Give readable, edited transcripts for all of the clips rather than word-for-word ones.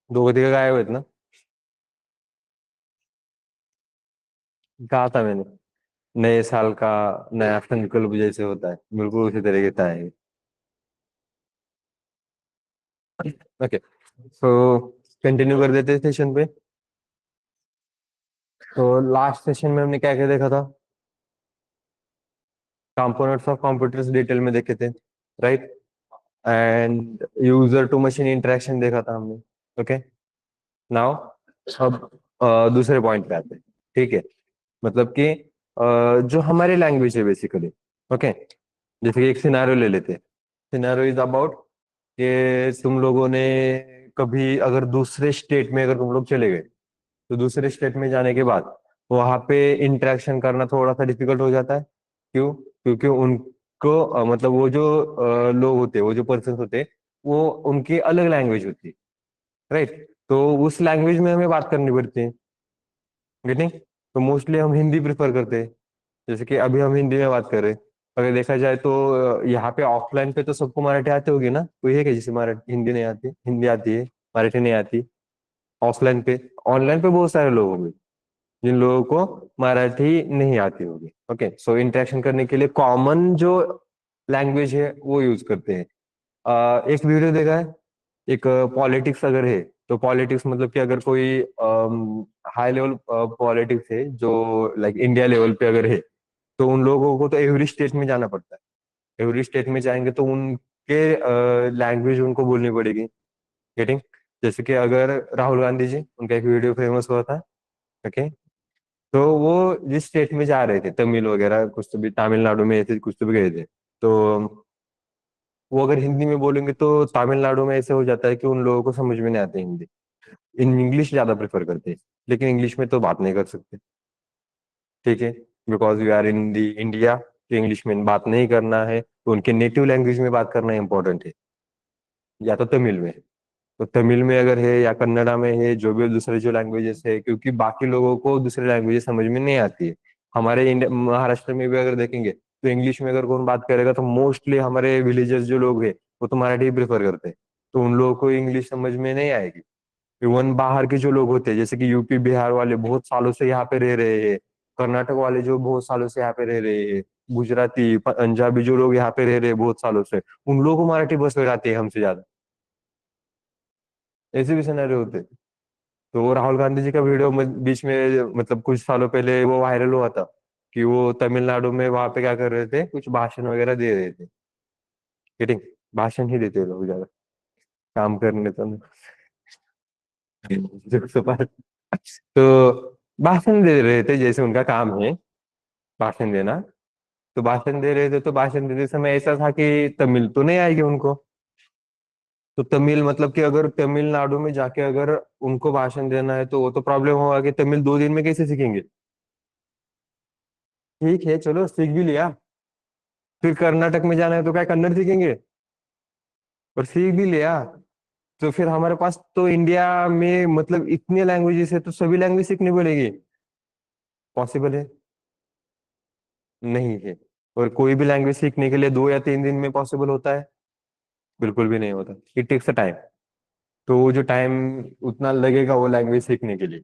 दो गति का गायब हुए ना। कहा था मैंने, नए साल का नया संकल्प जैसे होता है, बिल्कुल उसी तरीके का है। ओके, सो कंटिन्यू कर देते सेशन पे। तो लास्ट सेशन में हमने क्या क्या देखा था? कंपोनेंट्स ऑफ कंप्यूटर्स डिटेल में देखे थे, right? And user to machine interaction देखा था हमने। ओके, नाउ अब दूसरे पॉइंट पे आते हैं। ठीक है, मतलब कि जो हमारी लैंग्वेज है बेसिकली। ओके, जैसे कि एक सिनारियो ले लेते हैं। सिनारियो इज अबाउट कि तुम लोगों ने कभी अगर दूसरे स्टेट में अगर तुम लोग चले गए, तो दूसरे स्टेट में जाने के बाद वहां पे इंटरेक्शन करना थोड़ा सा डिफिकल्ट हो जाता है। क्यों? क्योंकि उनको मतलब वो जो लोग होते हैं, वो जो पर्सन होते हैं, वो उनकी अलग लैंग्वेज होती है, राइट? तो उस लैंग्वेज में हमें बात करनी पड़ती है, गेटिंग? तो मोस्टली हम हिंदी प्रेफर करते हैं। जैसे कि अभी हम हिंदी में बात कर रहे हैं। अगर देखा जाए तो यहाँ पे ऑफलाइन पे तो सबको मराठी आती होगी ना, कोई है कि जिसे मराठी हिंदी नहीं आती, हिंदी आती है, मराठी नहीं आती? ऑफलाइन पे, ऑनलाइन पे बहुत सारे लोग होंगे जिन लोगों को मराठी नहीं आती होगी। ओके, सो इंटरेक्शन करने के लिए कॉमन जो लैंग्वेज है वो यूज करते हैं। एक वीडियो देखा है, एक पॉलिटिक्स अगर है, तो पॉलिटिक्स मतलब कि अगर कोई हाई लेवल पॉलिटिक्स है जो लाइक इंडिया लेवल पे अगर है, तो उन लोगों को तो एवरी स्टेट में जाना पड़ता है। एवरी स्टेट में जाएंगे तो उनके लैंग्वेज उनको बोलनी पड़ेगी, गेटिंग? जैसे कि अगर राहुल गांधी जी, उनका एक वीडियो फेमस हुआ था। ओके, तो वो जिस स्टेट में जा रहे थे, तमिल वगैरह कुछ तो भी, तमिलनाडु में ऐसे कुछ तो भी गए थे, तो वो अगर हिंदी में बोलेंगे तो तमिलनाडु में ऐसे हो जाता है कि उन लोगों को समझ में नहीं आती हिंदी, इन इंग्लिश ज्यादा प्रेफर करते हैं। लेकिन इंग्लिश में तो बात नहीं कर सकते, ठीक है? Because we are in the India, तो इंग्लिश में बात नहीं करना है, तो उनके नेटिव लैंग्वेज में बात करना इंपॉर्टेंट है, या तो तमिल में। तो तमिल में अगर है या कन्नड़ा में है, जो भी दूसरे जो लैंग्वेजेस है, क्योंकि बाकी लोगों को दूसरी लैंग्वेजेस समझ में नहीं आती है। हमारे इंडिया महाराष्ट्र में भी अगर देखेंगे तो इंग्लिश में अगर कौन बात करेगा तो मोस्टली हमारे विलेजर्स जो लोग हैं वो तो मराठी प्रेफर करते हैं, तो उन लोगों को इंग्लिश समझ में नहीं आएगी। इवन बाहर के जो लोग होते हैं, जैसे कि यूपी बिहार वाले बहुत सालों से यहाँ पे रह रहे हैं, कर्नाटक वाले जो बहुत सालों से यहाँ पे रह रहे हैं, गुजराती पंजाबी जो लोग यहाँ पे रह रहे हैं बहुत सालों से, उन लोगों को मराठी बस में आती है हमसे ज्यादा। ऐसे भी सिनेरियो होते हैं। तो वो राहुल गांधी जी का वीडियो बीच में मतलब कुछ सालों पहले वो वायरल हुआ था कि वो तमिलनाडु में वहां पे क्या कर रहे थे, कुछ भाषण वगैरह दे रहे थे, गेटिंग? भाषण ही देते हैं लोग ज्यादा, काम करने तो जो सुपर। तो भाषण दे रहे थे जैसे उनका काम है, भाषण देना। तो भाषण दे रहे थे, तो भाषण देते समय ऐसा था कि तमिल तो नहीं आएगी उनको। तो तमिल मतलब कि अगर तमिलनाडु में जाके अगर उनको भाषण देना है तो वो तो प्रॉब्लम होगा कि तमिल 2 दिन में कैसे सीखेंगे। ठीक है, चलो सीख भी लिया, फिर कर्नाटक में जाना है तो क्या कन्नड़ सीखेंगे? और सीख भी लिया, तो फिर हमारे पास तो इंडिया में मतलब इतनी लैंग्वेजेस है, तो सभी लैंग्वेज सीखनी पड़ेगी। पॉसिबल है? नहीं है। और कोई भी लैंग्वेज सीखने के लिए 2 या 3 दिन में पॉसिबल होता है? बिल्कुल भी नहीं होता, इट टेक्स अ टाइम। तो वो जो टाइम उतना लगेगा वो लैंग्वेज सीखने के लिए।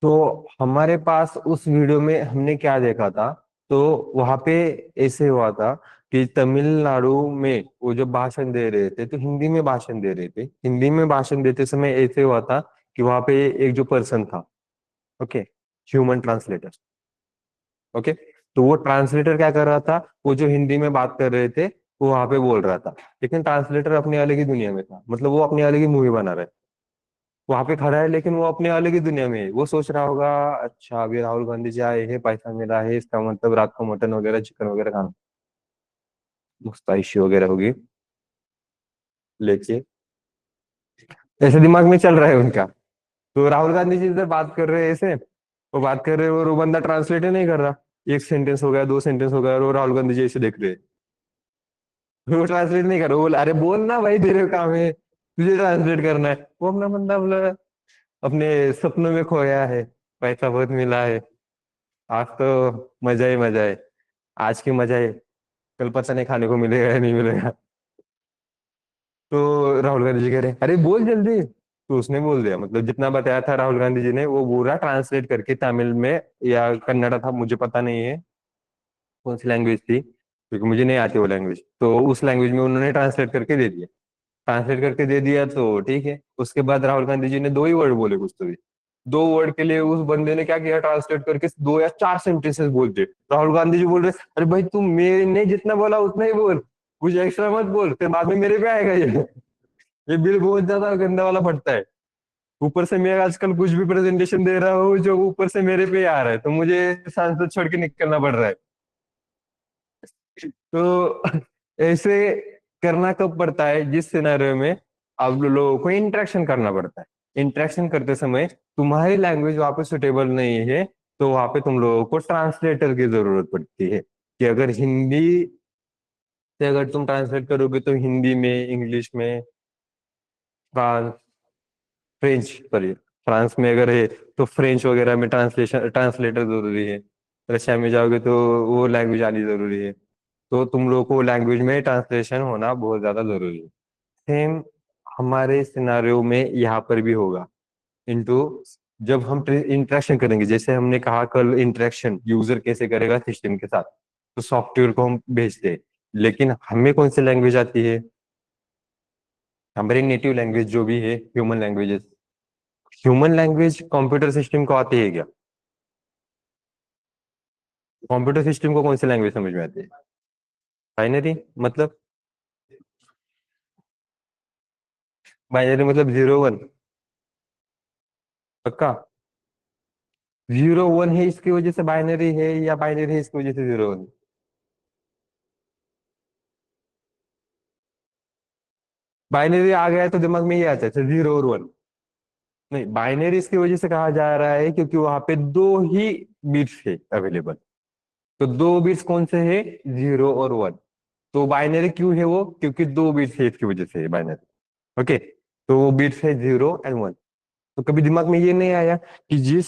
तो हमारे पास उस वीडियो में हमने क्या देखा था, तो वहां पे ऐसे हुआ था कि तमिलनाडु में वो जो भाषण दे रहे थे तो हिंदी में भाषण दे रहे थे। हिंदी में भाषण देते समय ऐसे हुआ था कि वहां पे एक जो पर्सन था, ओके, ह्यूमन ट्रांसलेटर, ओके, तो वो ट्रांसलेटर क्या कर रहा था, वो जो हिंदी में बात कर रहे थे वो वहां पे बोल रहा था, लेकिन ट्रांसलेटर अपनी अलग ही दुनिया में था, मतलब वो अपनी अलग ही मूवी बना रहा है, वहां पे खड़ा है लेकिन वो अपने अलग ही दुनिया में है। वो सोच रहा होगा, अच्छा अभी राहुल गांधी जी आए हैं, पैसा मिला है, इसका मतलब रात को मटन वगैरह चिकन वगैरह खाना, मुस्ताइशी वगैरह होगी लेके, ऐसे दिमाग में चल रहा है उनका। तो राहुल गांधी जी इधर बात कर रहे हैं ऐसे, वो बात कर रहे हैं और वो बंदा ट्रांसलेट ही नहीं कर रहा। एक सेंटेंस हो गया, 2 सेंटेंस हो गया, और वो राहुल गांधी जी ऐसे देख रहे हैं, वो ट्रांसलेट नहीं कर रहा। वो बोला, अरे बोल ना भाई, तेरे काम है, तुझे ट्रांसलेट करना है। वो अपना बंदा बोला, अपने सपनों में खोया है, पैसा बहुत मिला है, आज तो मजा ही मजा है, आज की मजा है, कल पता नहीं खाने को मिलेगा या नहीं मिलेगा। तो राहुल गांधी जी कह रहे हैं, अरे बोल जल्दी। तो उसने बोल दिया, मतलब जितना बताया था राहुल गांधी जी ने वो पूरा ट्रांसलेट करके तमिल में या कन्नड़ा था, मुझे पता नहीं है कौन सी लैंग्वेज थी, क्योंकि मुझे नहीं आती वो लैंग्वेज, तो उस लैंग्वेज में उन्होंने ट्रांसलेट करके दे दिया। ट्रांसलेट करके दे दिया तो ठीक है, उसके बाद राहुल गांधी जी ने दो ही वर्ड बोले कुछ तो भी, दो वर्ड के लिए उस बंदे ने क्या किया, ट्रांसलेट करके दो या चार सेंटेंसेस बोल दिए। राहुल गांधी जी बोल रहे, अरे भाई तुम मैंने जितना बोला उतना ही बोल, कुछ एक्स्ट्रा मत बोल, फिर बाद में मेरे पे आएगा ये बिल बहुत ज्यादा गंदा वाला फटता है। ऊपर से मैं आजकल कुछ भी प्रेजेंटेशन दे रहा हूँ जो ऊपर से मेरे पे आ रहा है, तो मुझे सांसद छोड़ के निकलना पड़ रहा है। तो ऐसे करना कब पड़ता है, जिस सिनेरियो में आप लोगों को इंटरेक्शन करना पड़ता है। इंटरेक्शन करते समय तुम्हारी लैंग्वेज वहां पे सुटेबल नहीं है, तो वहां पे तुम लोगों को ट्रांसलेटर की जरूरत पड़ती है, कि अगर हिंदी से अगर तुम ट्रांसलेट करोगे तो हिंदी में, इंग्लिश में, फ्रांस फ्रेंच सॉरी फ्रांस में अगर है तो फ्रेंच वगैरह में ट्रांसलेटर जरूरी है। रशिया में जाओगे तो वो लैंग्वेज आनी जरूरी है। तो तुम लोग को लैंग्वेज में ट्रांसलेशन होना बहुत ज्यादा जरूरी है। सेम हमारे सिनारियो में यहाँ पर भी होगा। इनटू जब हम इंटरेक्शन करेंगे, जैसे हमने कहा कल, इंटरेक्शन यूजर कैसे करेगा सिस्टम के साथ, तो सॉफ्टवेयर को हम भेजते हैं। लेकिन हमें कौन सी लैंग्वेज आती है, हमारी नेटिव लैंग्वेज जो भी है, human languages. Human language computer system को आती है क्या? कंप्यूटर सिस्टम को कौन सी लैंग्वेज समझ में आती है? बाइनरी मतलब? बाइनरी मतलब 0 1? पक्का? 0 1 है इसकी वजह से बाइनरी है, या बाइनरी है इसकी वजह से 0 1? बाइनरी आ गया है तो दिमाग में ये आता है 0 और 1। नहीं, बाइनरी इसकी वजह से कहा जा रहा है क्योंकि वहां पे दो ही बिट्स है अवेलेबल। तो दो बिट्स कौन से है, 0 और 1। तो बाइनरी क्यों है वो, क्योंकि दो बिट्स है, इसकी वजह से है बाइनरी। ओके, तो वो बिट्स है 0 और 1। तो कभी दिमाग में ये नहीं आया कि जिस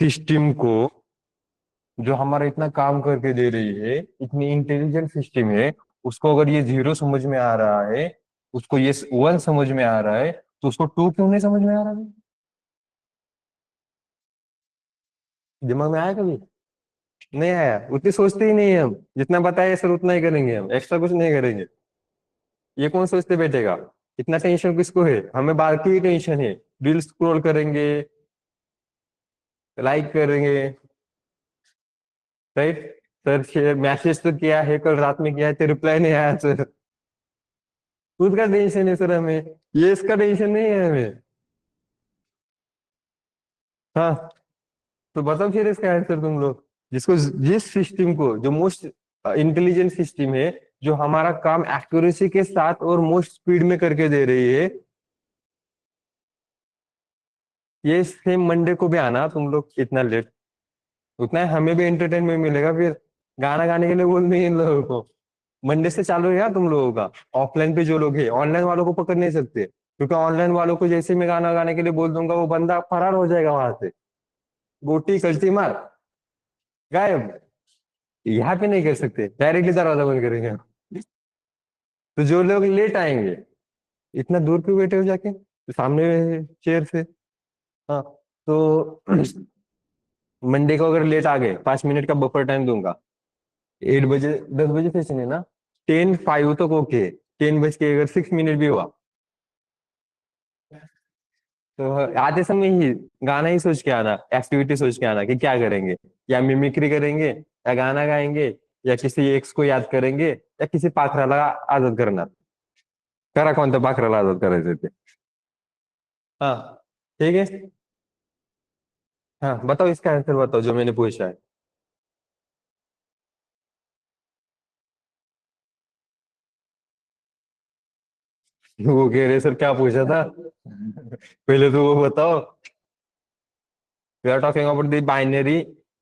सिस्टम को, जो हमारा इतना काम करके दे रही है, इतनी इंटेलिजेंट सिस्टम है, उसको अगर ये 0 समझ में आ रहा है, उसको ये 1 समझ में आ रहा है, तो उसको 2 क्यों नहीं समझ में आ रहा है? दिमाग में आया कभी? नहीं आया, उतनी सोचते ही नहीं है हम। जितना बताया सर उतना ही करेंगे हम, एक्स्ट्रा कुछ नहीं करेंगे। ये कौन सोचते बैठेगा? इतना टेंशन किसको है, हमें बाकी ही टेंशन है। रील स्क्रॉल करेंगे, लाइक करेंगे, राइट? सर मैसेज तो किया है, कल रात में किया है तो रिप्लाई नहीं आया सर। उसका टेंशन है सर हमें, ये इसका टेंशन नहीं है हमें। हाँ, तो बताओ फिर इसका आंसर तुम लोग। जिसको, जिस सिस्टम को, जो मोस्ट इंटेलिजेंट सिस्टम है, जो हमारा काम एक्यूरेसी के साथ और मोस्ट स्पीड में करके दे रही है, ये सेम मंडे को भी आना तुम लोग इतना लेट, उतना ही हमें भी एंटरटेनमेंट मिलेगा फिर। गाना गाने के लिए बोल नहीं इन लोगों को। मंडे से चालू है यार तुम लोगों का। ऑफलाइन पे जो लोग हैं, ऑनलाइन वालों को पकड़ नहीं सकते, क्योंकि ऑनलाइन वालों को जैसे मैं गाना गाने के लिए बोल दूंगा, वो बंदा फरार हो जाएगा वहां से, गोटी कल्टी मार, गायब। यहाँ पे नहीं कर सकते, डायरेक्टली दरवाजा बंद करेंगे हम। तो जो लोग लेट आएंगे, इतना दूर क्यों बैठे हो जाके, तो सामने चेयर से। हाँ, तो मंडे को अगर लेट आ गए, 5 मिनट का बफर टाइम दूंगा। 8 बजे, 10 बजे सेशन है ना, 10:05 तक ओके। 10 बज के अगर 6 मिनट भी हुआ, तो आते समय ही गाना ही सोच के आना, एक्टिविटी सोच के आना कि क्या करेंगे। या मिमिक्री करेंगे, या गाना गाएंगे, या किसी एक्स को याद करेंगे, या किसी पाखराला आदत करणार। करा कोणत्या पाखराला आदत करायचं ते। हाँ, ठीक है। हाँ बताओ, इसका आंसर बताओ जो मैंने पूछा है। वो कह रहे सर क्या पूछा था पहले तो वो बताओ। We are talking about the binary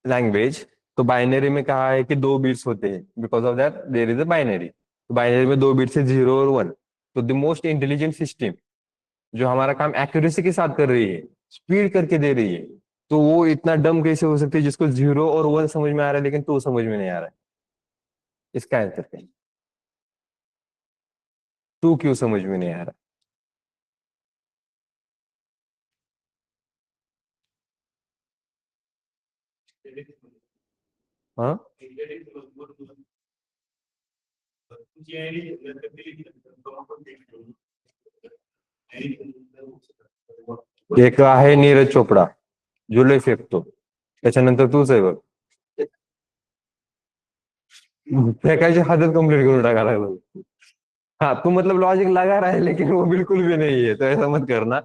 language. तो बाइनरी में कहा है कि दो बिट्स होते हैं, because of that there is a binary. तो बाइनरी में दो बिट्स है, 0 और 1। तो द मोस्ट इंटेलिजेंट सिस्टम, जो हमारा काम एक्यूरेसी के साथ कर रही है, स्पीड करके दे रही है, तो वो इतना डम कैसे हो सकती है जिसको 0 और 1 समझ में आ रहा है लेकिन टू समझ में नहीं आ रहा है? इसका आंसर क्या है? तू क्यों समझ में नहीं आ रहा? हाँ, एक आहे नीरज चोपडा, जुलै फेकतो, त्याच्यानंतर तूच आहे बघ. फेकायची हदत कंप्लीट करून टाकायला लागलो. हाँ, तू मतलब लॉजिक लगा रहा है लेकिन वो बिल्कुल भी नहीं है, तो ऐसा मत करना.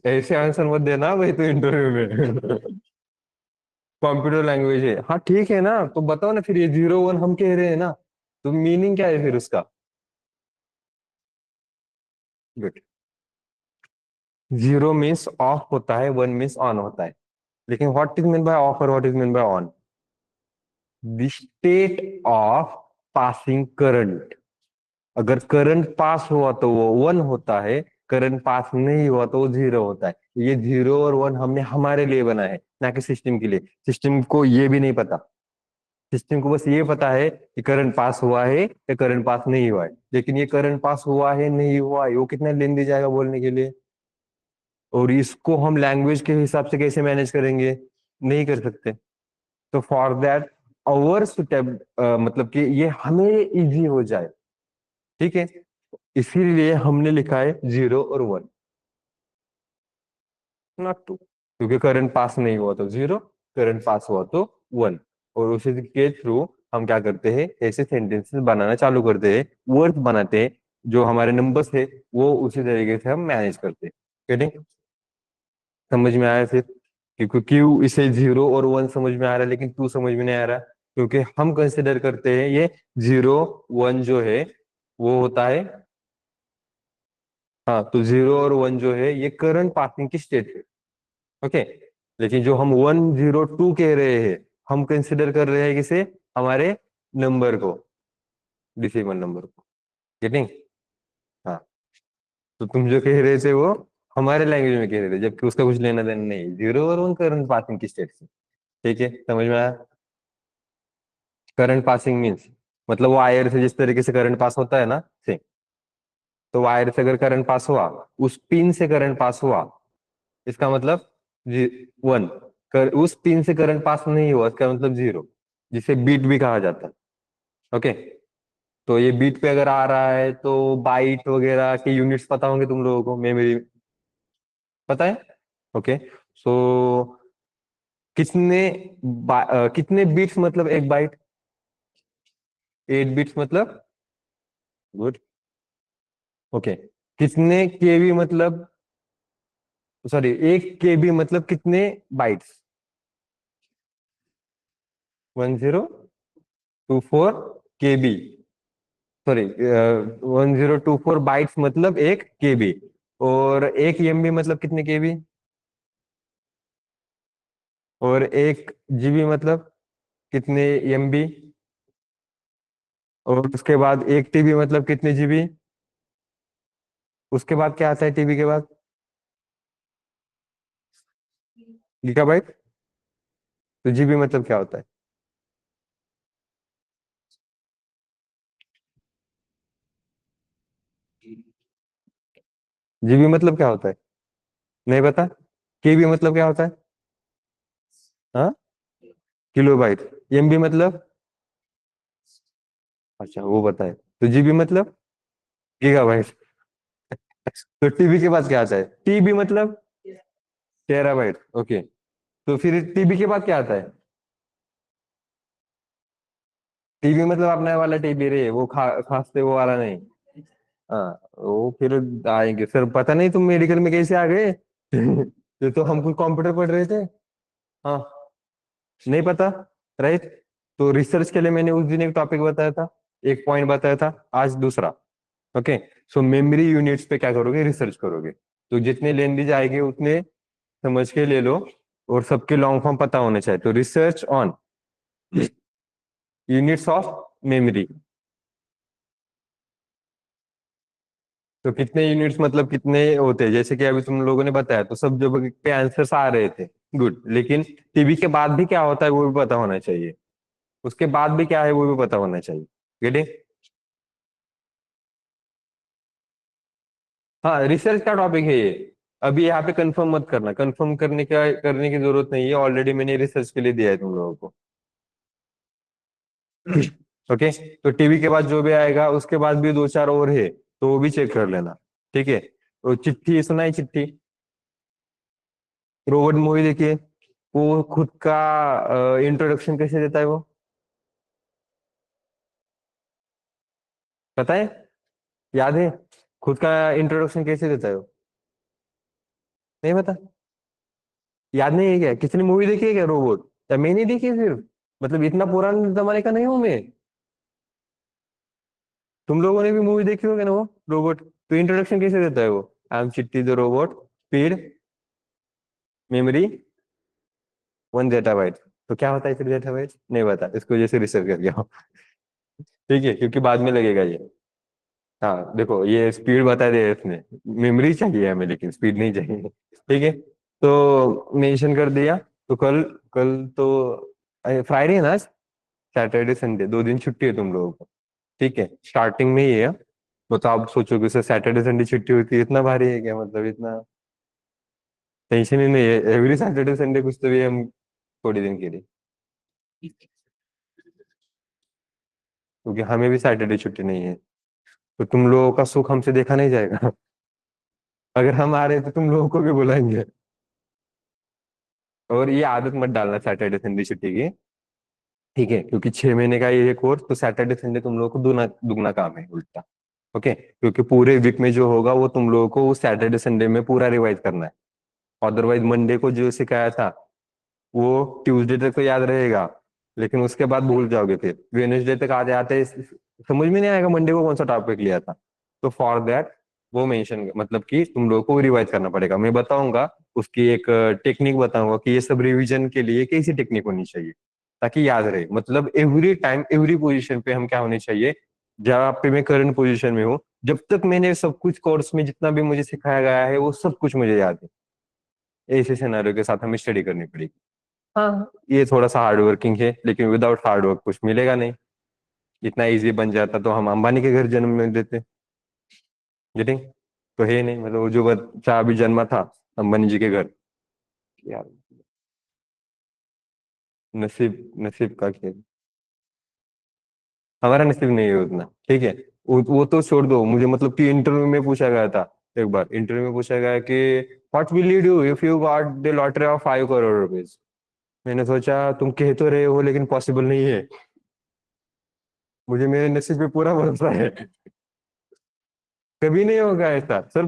ऐसे आंसर मत देना भाई तू इंटरव्यू में. कंप्यूटर लैंग्वेज है, हाँ ठीक है ना, तो बताओ ना फिर, ये 0 1 हम कह रहे हैं ना, तो मीनिंग क्या है फिर उसका? गुड. 0 मीन्स ऑफ होता है, 1 मीन्स ऑन होता है. लेकिन what is mean by off और what is mean by on? The state of passing current. अगर करंट पास हुआ तो वो 1 होता है, करंट पास नहीं हुआ तो वो 0 होता है. ये 0 और 1 हमने हमारे लिए बनाया है, ना कि सिस्टम के लिए. सिस्टम को ये भी नहीं पता. सिस्टम को बस ये पता है कि करंट पास हुआ है या करंट पास नहीं हुआ है, लेकिन ये करंट पास हुआ है नहीं हुआ है वो कितना लेन दी जाएगा बोलने के लिए. और इसको हम लैंग्वेज के हिसाब से कैसे मैनेज करेंगे? नहीं कर सकते. तो फॉर दैट अवर सुटेब मतलब कि ये हमें इजी हो जाए, ठीक है, इसीलिए हमने लिखा है 0 और 1, नॉट 2. क्योंकि करंट पास नहीं हुआ तो 0, करंट पास हुआ तो 1. और उसी के थ्रू हम क्या करते हैं, ऐसे सेंटेंसेस बनाना चालू करते हैं, वर्ड्स बनाते हैं, जो हमारे नंबर्स है वो उसी तरीके से हम मैनेज करते हैं. गेटिंग? समझ में आया फिर? क्योंकि क्यों इसे 0 और 1 समझ में आ रहा है लेकिन 2 समझ में नहीं आ रहा? क्योंकि हम कंसिडर करते हैं ये 0 1 जो है वो होता है. हाँ, तो 0 और 1 जो है ये करंट पासिंग की स्टेट है. ओके. लेकिन जो हम 1 0 2 कह रहे हैं, हम कंसिडर कर रहे हैं किसे? हमारे नंबर को, डिसिमल नंबर को. गेटिंग? हाँ. तो तुम जो कह रहे थे वो हमारे लैंग्वेज में कह रहे थे, जबकि उसका कुछ लेना देना नहीं, 0 और 1 करंट पासिंग की स्टेट से. ठीक है, समझ में आया? करंट पासिंग मीन्स मतलब वो वायर से जिस तरीके से करंट पास होता है ना, से. तो वायर से अगर करंट पास हुआ, उस पिन से करंट पास हुआ, इसका मतलब 1. उस पिन से करंट पास नहीं हुआ, इसका मतलब 0, जिसे बीट भी कहा जाता है. ओके. तो ये बीट पे अगर आ रहा है तो बाइट वगैरह के यूनिट्स पता होंगे तुम लोगों को, मेमोरी पता है? ओके. सो कितने कितने बीट्स मतलब एक बाइट? 8 बीट्स मतलब? गुड. ओके. कितने केबी मतलब, सॉरी, 1 केबी मतलब कितने बाइट्स? 1024 केबी, सॉरी, 1024 बाइट्स मतलब 1 केबी. और 1 एमबी मतलब कितने केबी? और 1 जीबी मतलब कितने एमबी? और उसके बाद 1 टीबी मतलब कितने जीबी? उसके बाद क्या आता है टीबी के बाद? गीगाबाइट. तो जीबी मतलब क्या होता है? जीबी मतलब क्या होता है? नहीं पता? केबी मतलब क्या होता है? हाँ, किलोबाइट. एमबी मतलब? अच्छा, वो बताए. तो जीबी मतलब? गीगाबाइट. तो टीबी के बाद क्या आता है? टीबी मतलब? टेराबाइट. ओके. तो फिर टीबी के बाद क्या आता है? टीबी मतलब अपने वाला टीबी रे, वो खांसते वो वाला नहीं. हाँ, वो फिर आएंगे सर, पता नहीं तुम मेडिकल में कैसे आ गए. ये तो हम कुछ कंप्यूटर पढ़ रहे थे. हाँ, नहीं पता, राइट. तो रिसर्च के लिए मैंने उस दिन एक टॉपिक बताया था, एक पॉइंट बताया था, आज दूसरा. ओके. सो मेमोरी यूनिट्स पे क्या करोगे, रिसर्च करोगे. तो जितने लैंग्वेज आएंगे उतने समझ के ले लो, और सबके लॉन्ग फॉर्म पता होने चाहिए. तो research on units of memory. तो कितने यूनिट्स मतलब कितने होते हैं, जैसे कि अभी तुम लोगों ने बताया तो सब जगह पे आंसर्स आ रहे थे. गुड. लेकिन टीबी के बाद भी क्या होता है वो भी पता होना चाहिए, उसके बाद भी क्या है वो भी पता होना चाहिए. गेटिंग? हाँ, रिसर्च का टॉपिक है ये। अभी यहाँ पे कंफर्म मत करना, कंफर्म करने की जरूरत नहीं है, ऑलरेडी मैंने रिसर्च के लिए दिया है तुम लोगों को। ओके। तो टीवी के बाद जो भी आएगा उसके बाद भी दो चार और है, तो वो भी चेक कर लेना। ठीक है। तो चिट्ठी सुना है, चिट्ठी? रोबोट मूवी देखिए। वो खुद का इंट्रोडक्शन कैसे देता है वो, पता है? याद है? खुद का इंट्रोडक्शन कैसे देता है वो? नहीं पता? याद नहीं है क्या? किसने मूवी देखी है क्या रोबोट, या मैंने देखी है सिर्फ? मतलब इतना पुराने जमाने का नहीं हूं मैं। तुम लोगों ने भी मूवी देखी होगी ना वो रोबोट। तो इंट्रोडक्शन कैसे देता है वो? आई एम चिट्टी the robot, speed, memory, 1 zettabyte. तो क्या होता है फिर जेटाबाइट? नहीं बता, इसको जैसे रिसर्च कर गया। ठीक है, क्योंकि बाद में लगेगा ये। हाँ देखो, ये स्पीड बता दिया इसने। मेमोरी चाहिए हमें, लेकिन स्पीड नहीं चाहिए। ठीक है। तो मेंशन कर दिया। तो कल, कल तो फ्राइडे है ना, सैटरडे संडे 2 दिन छुट्टी है तुम लोगों को। ठीक है, स्टार्टिंग में ही है। तो आप सोचोगे सर सैटरडे संडे छुट्टी होती है, इतना भारी है क्या? मतलब इतना टेंशन ही नहीं है, एवरी सैटरडे संडे कुछ तो भी हम थोड़ी दिन के लिए। क्योंकि हमें भी सैटरडे छुट्टी नहीं है। तो तुम लोगों का सुख हमसे देखा नहीं जाएगा। अगर हम आ रहे तो तुम लोगों को भी बुलाएंगे। और ये आदत मत डालना सैटरडे संडे छुट्टी की। ठीक है, क्योंकि 6 महीने का ये कोर्स, तो सैटरडे संडे तुम लोगों को दुगना दुगना काम है उल्टा। ओके, क्योंकि पूरे वीक में जो होगा वो तुम लोगों को उस सैटरडे संडे में पूरा रिवाइज करना है। अदरवाइज मंडे को जो सिखाया था वो ट्यूसडे तक तो याद रहेगा, लेकिन उसके बाद भूल जाओगे। फिर वेडनेसडे तक आते आते समझ में नहीं आएगा मंडे को कौन सा टॉपिक लिया था। तो फॉर दैट वो मेंशन, मतलब कि तुम लोगों को रिवाइज करना पड़ेगा। मैं बताऊंगा उसकी एक टेक्निक, बताऊंगा कि ये सब रिवीजन के लिए कैसी टेक्निक होनी चाहिए ताकि याद रहे। मतलब एवरी टाइम एवरी पोजीशन पे हम क्या होने चाहिए, जहाँ पे मैं करंट पोजीशन में हूँ, जब तक मैंने सब कुछ कोर्स में जितना भी मुझे सिखाया गया है वो सब कुछ मुझे याद है। ऐसे सिनेरियो के साथ हमें स्टडी करनी पड़ेगी। हाँ, ये थोड़ा सा हार्ड वर्किंग है, लेकिन विदाउट हार्ड वर्क कुछ मिलेगा नहीं। इतना इजी बन जाता तो हम अंबानी के घर जन्म ले लेते। गेटिंग? तो है नहीं, मतलब वो जो बच्चा अभी जन्मा था अंबानी जी के घर, यार नसीब, नसीब का खेल। हमारा नसीब नहीं है उतना। ठीक है। वो तो छोड़ दो मुझे, मतलब कि इंटरव्यू में पूछा गया था। एक बार इंटरव्यू में पूछा गया कि what will you do if you got the lottery of 5 crore rupees. मैंने सोचा तुम कह तो रहे हो लेकिन पॉसिबल नहीं है। मुझे मेरे नसीब पे पूरा भरोसा है। कभी नहीं होगा ऐसा सर।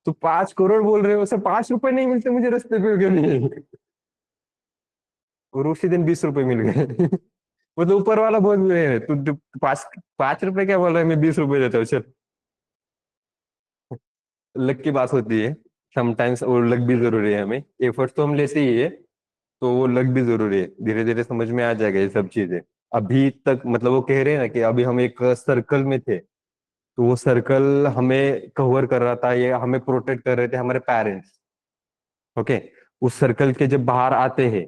तो 5 करोड़ बोल रहे हो सर, 5 रुपए नहीं मिलते मुझे रास्ते पे के लिए। और उसी दिन 20 रुपए मिल गए। मतलब ऊपर वाला बोल रहे हैं तू 5 5 रुपए क्या बोल रहा है, मैं 20 रुपए देता हूँ चल। लक की बात होती है समटाइम्स, और लक भी जरूरी है हमें। एफर्ट तो हम लेते ही है, तो वो लक भी जरूरी है। धीरे धीरे समझ में आ जाएगा ये सब चीजें। अभी तक मतलब वो कह रहे हैं ना कि अभी हम एक सर्कल में थे, तो वो सर्कल हमें कवर कर रहा था, ये हमें प्रोटेक्ट कर रहे थे हमारे पेरेंट्स। ओके। उस सर्कल के जब बाहर आते हैं,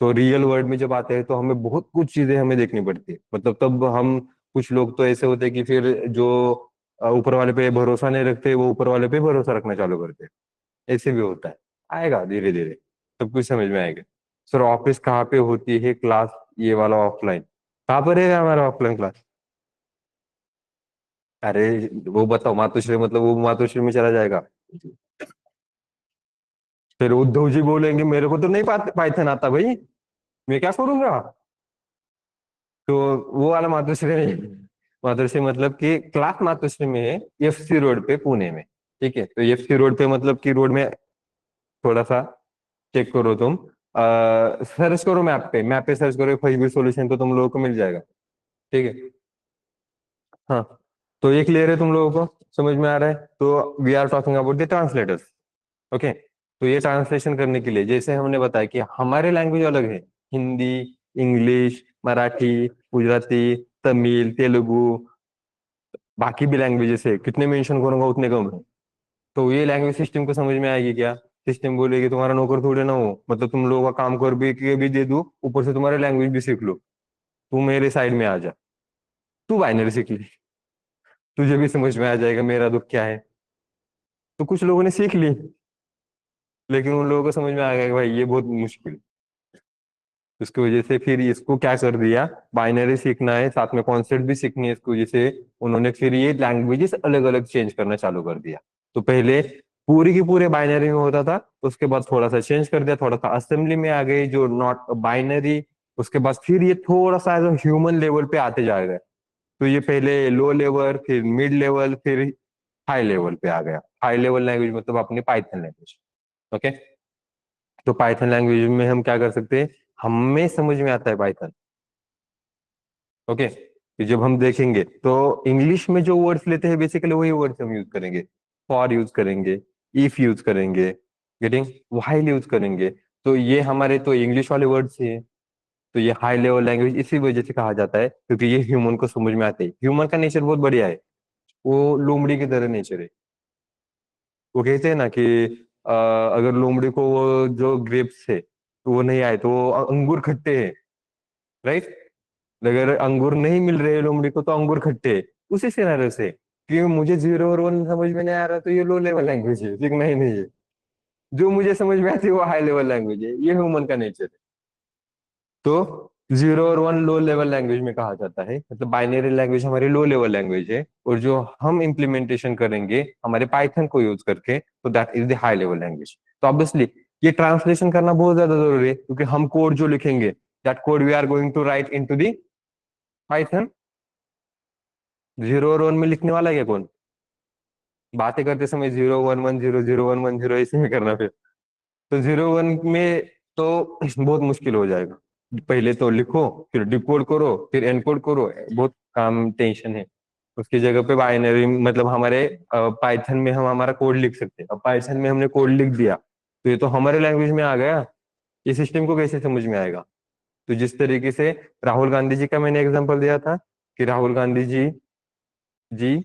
तो रियल वर्ल्ड में जब आते हैं तो हमें बहुत कुछ चीजें हमें देखनी पड़ती है। मतलब तब हम, कुछ लोग तो ऐसे होते हैं कि फिर जो ऊपर वाले पे भरोसा नहीं रखते वो ऊपर वाले पे भरोसा रखना चालू करते हैं। ऐसे भी होता है। आएगा धीरे धीरे, सब कुछ समझ में आएगा। सर ऑफिस कहाँ पे होती है क्लास, ये वाला ऑफलाइन? कहाँ पर है हमारा ऑफलाइन क्लास? अरे वो बताओ, मातोश्री मतलब वो मातोश्री में चला जाएगा। फिर उद्धव जी बोलेंगे मेरे को तो नहीं पाइथन आता भाई, मैं क्या करूंगा? तो वो वाला मातोश्री नहीं। मातोश्री मतलब कि क्लास मातोश्री में है, एफसी रोड पे पुणे में। ठीक है, तो एफसी रोड पे मतलब कि रोड में थोड़ा सा चेक करो तुम, सर्च करो मैप पे सर्च करो कोई भी सॉल्यूशन, तो तुम लोगों को मिल जाएगा। ठीक है। हाँ, तो ये क्लियर है तुम लोगों को, समझ में आ रहा है? तो we are talking about the translators. Okay. तो ये ट्रांसलेशन करने के लिए जैसे हमने बताया कि हमारे लैंग्वेज अलग है, हिंदी, इंग्लिश, मराठी, गुजराती, तमिल, तेलुगु, बाकी भी लैंग्वेजेस है, कितने मेंशन करूंगा उतने कम है। तो ये लैंग्वेज सिस्टम को समझ में आएगी क्या? सिस्टम बोलेगी तुम्हारा नौकर थोड़े ना हो, मतलब तुम लोगों का काम कर भी दे दूं, ऊपर से तुम्हारे लैंग्वेज भी सीख लो। तू मेरे साइड में आ जा, तू बाइनरी सीख ले, तुझे भी समझ में आ जाएगा मेरा दुख क्या है। तो कुछ लोगों ने सीख ली, लेकिन उन लोगों को समझ में आ गया कि भाई ये बहुत मुश्किल है। उसकी वजह से फिर इसको क्या कर दिया, बाइनरी सीखना है साथ में कॉन्सेप्ट भी सीखनी है, इसकी वजह से उन्होंने फिर ये लैंग्वेजेस अलग अलग चेंज करना चालू कर दिया। तो पहले पूरी की पूरे बाइनरी में होता था, उसके बाद थोड़ा सा चेंज कर दिया, थोड़ा सा असेंबली में आ गई जो नॉट बाइनरी। उसके बाद फिर ये थोड़ा सा ह्यूमन लेवल पे आते जा रहे हैं। तो ये पहले लो लेवल, फिर मिड लेवल, फिर हाई लेवल पे आ गया। हाई लेवल लैंग्वेज मतलब अपनी पाइथन लैंग्वेज। ओके। तो पाइथन लैंग्वेज में हम क्या कर सकते हैं, हमें समझ में आता है पाइथन। ओके। कि जब हम देखेंगे तो इंग्लिश में जो वर्ड्स लेते हैं बेसिकली वही वर्ड्स हम यूज करेंगे। फॉर यूज करेंगे, इफ यूज करेंगे, गेटिंग, व्हाइल यूज करेंगे। तो ये हमारे तो इंग्लिश वाले वर्ड्स ही है। तो ये हाई लेवल लैंग्वेज इसी वजह से कहा जाता है क्योंकि ये ह्यूमन को समझ में आते हैं। ह्यूमन का नेचर बहुत बढ़िया है, वो लोमड़ी की तरह नेचर है। वो कहते हैं ना कि अगर लोमड़ी को वो जो ग्रेप्स है तो वो नहीं आए तो वो अंगूर खट्टे हैं, राइट। अगर अंगूर नहीं मिल रहे लोमड़ी को तो अंगूर खट्टे हैं। उसी सिनारियो से कि मुझे 0 और 1 समझ में नहीं आ रहा तो ये लो लेवल लैंग्वेज है, सीखना ही नहीं है। जो मुझे समझ में आती है वो हाई लेवल लैंग्वेज है, ये ह्यूमन का नेचर है। तो 0 और 1 लो लेवल लैंग्वेज में कहा जाता है, मतलब बाइनरी लैंग्वेज हमारी लो लेवल लैंग्वेज है, और जो हम इम्प्लीमेंटेशन करेंगे हमारे पाइथन को यूज करके तो that is the high level language. तो ऑब्वियसली ये ट्रांसलेशन करना बहुत ज्यादा जरूरी है क्योंकि हम कोड जो लिखेंगे that code we are going to write into the Python. 0 और 1 में लिखने वाला है क्या कौन? बातें करते समय 0 1 1 0 0 1 1 0 ऐसे में करना फिर। तो 0 1 में तो बहुत मुश्किल हो जाएगा। पहले तो लिखो, फिर डिकोड करो, फिर एनकोड करो, बहुत काम टेंशन है। उसकी जगह पे बाइनरी मतलब हमारे पाइथन में हम हमारा कोड लिख सकते हैं। अब पाइथन में हमने कोड लिख दिया तो ये तो हमारे लैंग्वेज में आ गया। ये सिस्टम को कैसे समझ में आएगा? तो जिस तरीके से राहुल गांधी जी का मैंने एग्जांपल दिया था कि राहुल गांधी जी जी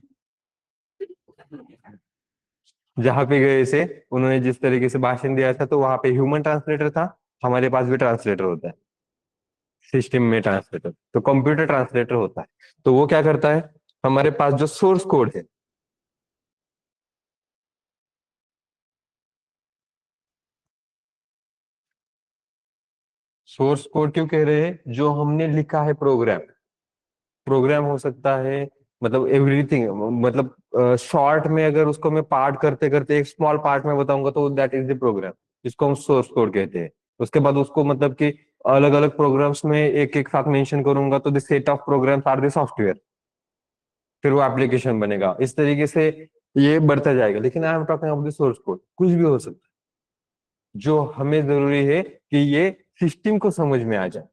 जहाँ पे गए थे, उन्होंने जिस तरीके से भाषण दिया था तो वहां पे ह्यूमन ट्रांसलेटर था। हमारे पास भी ट्रांसलेटर होता है सिस्टम में, ट्रांसलेटर तो कंप्यूटर ट्रांसलेटर होता है। तो वो क्या करता है, हमारे पास जो सोर्स कोड है, सोर्स कोड क्यों कह रहे हैं, जो हमने लिखा है प्रोग्राम। प्रोग्राम हो सकता है, मतलब एवरीथिंग, मतलब शॉर्ट में अगर उसको मैं पार्ट करते करते एक स्मॉल पार्ट में बताऊंगा तो दैट इज द प्रोग्राम, जिसको हम सोर्स कोड कहते हैं। उसके बाद उसको मतलब कि अलग अलग प्रोग्राम्स में एक एक साथ मेंशन करूंगा तो the set of programs are the software. फिर वो एप्लीकेशन बनेगा इस तरीके से, ये बढ़ता जाएगा। लेकिन I am talking about the source code, कुछ भी हो सकता है। जो हमें जरूरी है कि ये सिस्टम को समझ में आ जाए।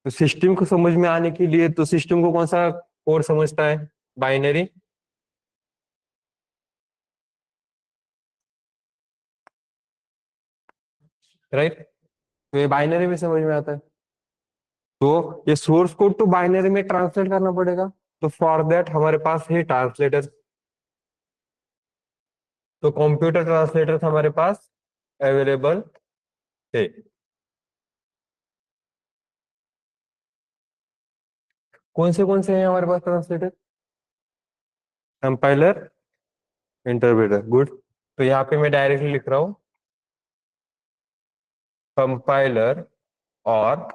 तो सिस्टम को समझ में आने के लिए तो सिस्टम को कौन सा कोड समझता है? Binary, right. तो ये बाइनरी में समझ में आता है। तो ये सोर्स कोड तो बाइनरी में ट्रांसलेट करना पड़ेगा। तो फॉर दैट हमारे पास है ट्रांसलेटर। तो कंप्यूटर ट्रांसलेटर हमारे पास अवेलेबल है। कौन से हैं हमारे पास ट्रांसलेटर? Compiler, interpreter, good. तो यहाँ पे मैं डायरेक्टली लिख रहा हूँ कंपाइलर और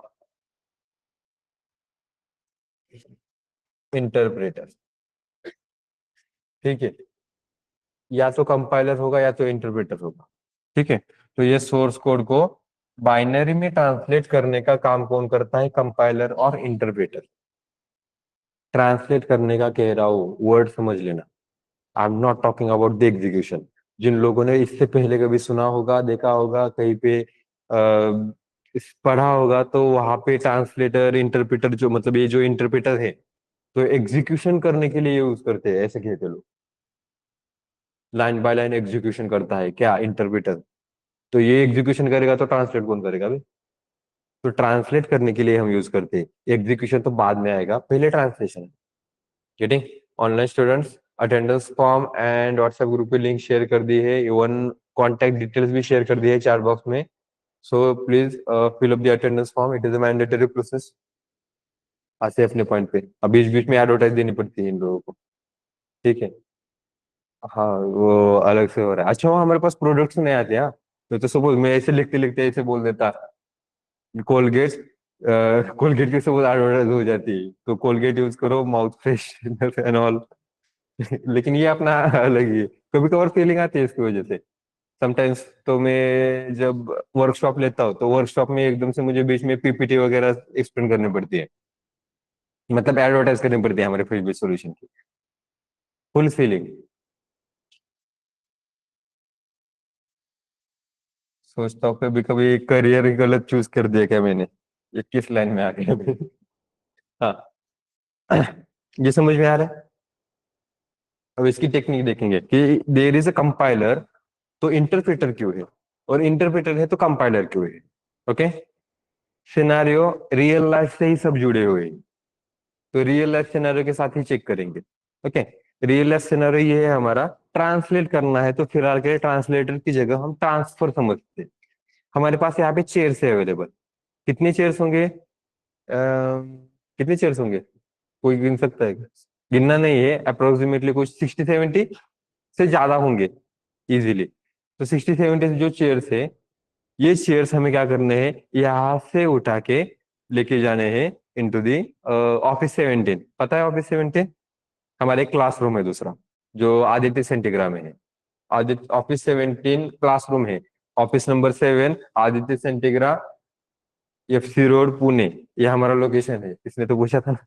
इंटरप्रेटर। ठीक है, या तो कंपाइलर होगा या तो इंटरप्रेटर होगा। ठीक है। तो ये सोर्स कोड को बाइनरी में ट्रांसलेट करने का काम कौन करता है? कंपाइलर और इंटरप्रेटर। ट्रांसलेट करने का कह रहा हूँ, वर्ड समझ लेना। I am not talking about the execution. जिन लोगों ने इससे पहले कभी सुना होगा, देखा होगा कहीं पे पढ़ा होगा, तो वहां पे ट्रांसलेटर इंटरप्रेटर जो मतलब ये जो इंटरप्रेटर है तो एग्जीक्यूशन करने के लिए यूज करते हैं, ऐसे कहते लोग। लाइन बाय लाइन एग्जीक्यूशन करता है क्या इंटरप्रेटर? तो ये एग्जीक्यूशन करेगा तो ट्रांसलेट कौन करेगा भाई? तो ट्रांसलेट करने के लिए हम यूज करते हैं, एग्जीक्यूशन तो बाद में आएगा, पहले translation. Getting? Online students, attendance form and WhatsApp group पे लिंक शेयर कर दी है, इवन कॉन्टेक्ट डिटेल्स भी शेयर कर दी है चैट बॉक्स में। So please fill up the attendance form, it is a mandatory process. आते हैं अपने पॉइंट पे। अब बीच बीच में एडवर्टाइज देनी पड़ती है इन लोगों को। ठीक है। हाँ वो अलग से हो रहा है। अच्छा वो हमारे पास प्रोडक्ट्स नहीं आते हैं। तो सपोज मैं ऐसे लिखते लिखते ऐसे बोल देता कोलगेट, कोलगेट की सपोज एडवर्टाइज हो जाती है तो कोलगेट यूज करो माउथ फ्रेश एंड ऑल। लेकिन ये अपना अलग ही है। कभी कभार फीलिंग आती है इसकी वजह से समटाइम्स। तो मैं जब वर्कशॉप लेता हूँ तो वर्कशॉप में एकदम से मुझे बीच में पीपीटी वगैरह एक्सप्लेन करनी पड़ती है, मतलब एडवर्टाइज करनी पड़ती है हमारे फ्रिज बेस्ड सॉल्यूशन की। Full feeling. सोचता हूँ कभी कभी करियर ही गलत चूज कर दिया क्या मैंने, ये किस लाइन में आ गया अभी। हाँ। ये समझ में आ रहा है। अब इसकी टेक्निक देखेंगे कि देर इज अ कंपाइलर तो इंटरप्रेटर क्यों है, और इंटरप्रेटर है तो कंपाइलर क्यों है। ओके। सिनारियो रियल लाइफ से ही सब जुड़े हुए हैं, तो रियल लाइफ सिनेरियो के साथ ही चेक करेंगे। ओके। रियल लाइफ सिनेरियो ये है हमारा, ट्रांसलेट करना है तो फिलहाल के ट्रांसलेटर की जगह हम ट्रांसफर समझते हैं। हमारे पास यहाँ पे चेयर्स है अवेलेबल। कितने चेयर्स होंगे, कितने चेयर्स होंगे, कोई गिन सकता है क्या? गिनना नहीं है, अप्रोक्सीमेटली कुछ 60-70 से ज्यादा होंगे इजीली। तो 60-70 जो चेयर्स है, ये चेयर्स हमें क्या करने हैं, यहाँ से उठा के लेके जाने हैं इनटू दी ऑफिस 17। पता है ऑफिस 17 हमारे क्लासरूम है दूसरा, जो आदित्य सेंटीग्राम में है। आदित्य ऑफिस 17 क्लासरूम है। Office number 7 Aditya Centeegra, FC road Pune, ये हमारा लोकेशन है। इसने तो पूछा था ना,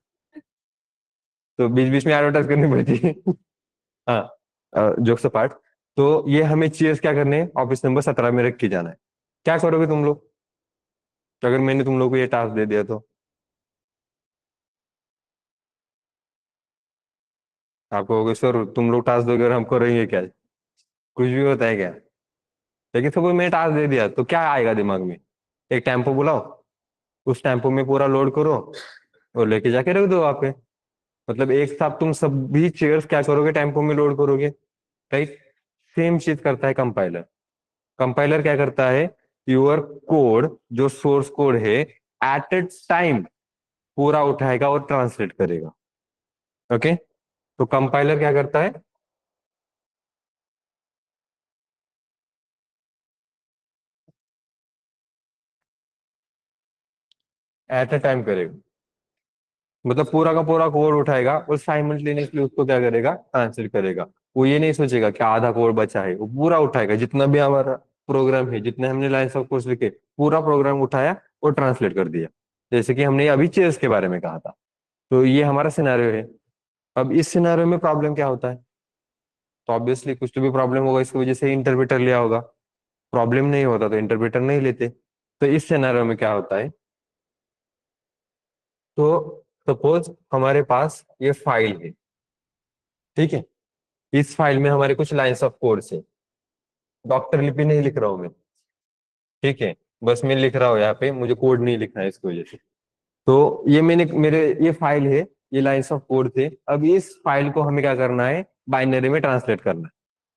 तो बीच बीच में एडवर्टाइज करनी पड़ती है। हाँ, जोक्स अपार्ट। तो ये हमें चेयर्स क्या करने हैं, ऑफिस नंबर 17 में रख के जाना है। क्या करोगे तुम लोग अगर मैंने तुम लोग को ये टास्क दे दिया तो? आप कहोगे सर तुम लोग टास्क दोगे और हम करेंगे क्या, कुछ भी होता है क्या? लेकिन सपोज मैंने टास्क दे दिया तो क्या आएगा दिमाग में, एक टेम्पो बुलाओ, उस टेम्पो में पूरा लोड करो और लेके जाके रख दो वहां पे। मतलब एक साथ तुम सभी चेयर्स क्या करोगे, टेम्पो में लोड करोगे। राइट। सेम चीज करता है कंपाइलर। कंपाइलर क्या करता है, योर कोड जो सोर्स कोड है एट ए टाइम पूरा उठाएगा और ट्रांसलेट करेगा। ओके। तो कंपाइलर क्या करता है, एट ए टाइम करेगा। मतलब पूरा का पूरा कोड उठाएगा और साइमल्टेनियसली उसको क्या करेगा, ट्रांसलेट करेगा। वो ये नहीं सोचेगा कि आधा कोड बचा है, वो पूरा उठाएगा जितना भी हमारा प्रोग्राम है, जितने हमने लाइन्स ऑफ कोड लिखे पूरा प्रोग्राम उठाया और ट्रांसलेट कर दिया। जैसे कि हमने अभी चेयर्स के बारे में कहा था। तो ये हमारा सिनेरियो है। अब इस सिनेरियो में प्रॉब्लम क्या होता है, तो ऑब्वियसली कुछ तो भी प्रॉब्लम होगा, इसकी वजह से इंटरप्रेटर लिया होगा। प्रॉब्लम नहीं होता तो इंटरप्रेटर नहीं लेते। तो इस सिनेरियो में क्या होता है, तो सपोज हमारे पास ये फाइल है, ठीक है। इस फाइल में हमारे कुछ लाइंस ऑफ कोड है। डॉक्टर लिपि नहीं लिख रहा हूं मैं, ठीक है। बस मैं लिख रहा हूँ यहाँ पे, मुझे कोड नहीं लिखना है इसकी वजह से। तो ये मैंने मेरे ये फाइल है, ये लाइंस ऑफ कोड थे। अब इस फाइल को हमें क्या करना है, बाइनरी में ट्रांसलेट करना है।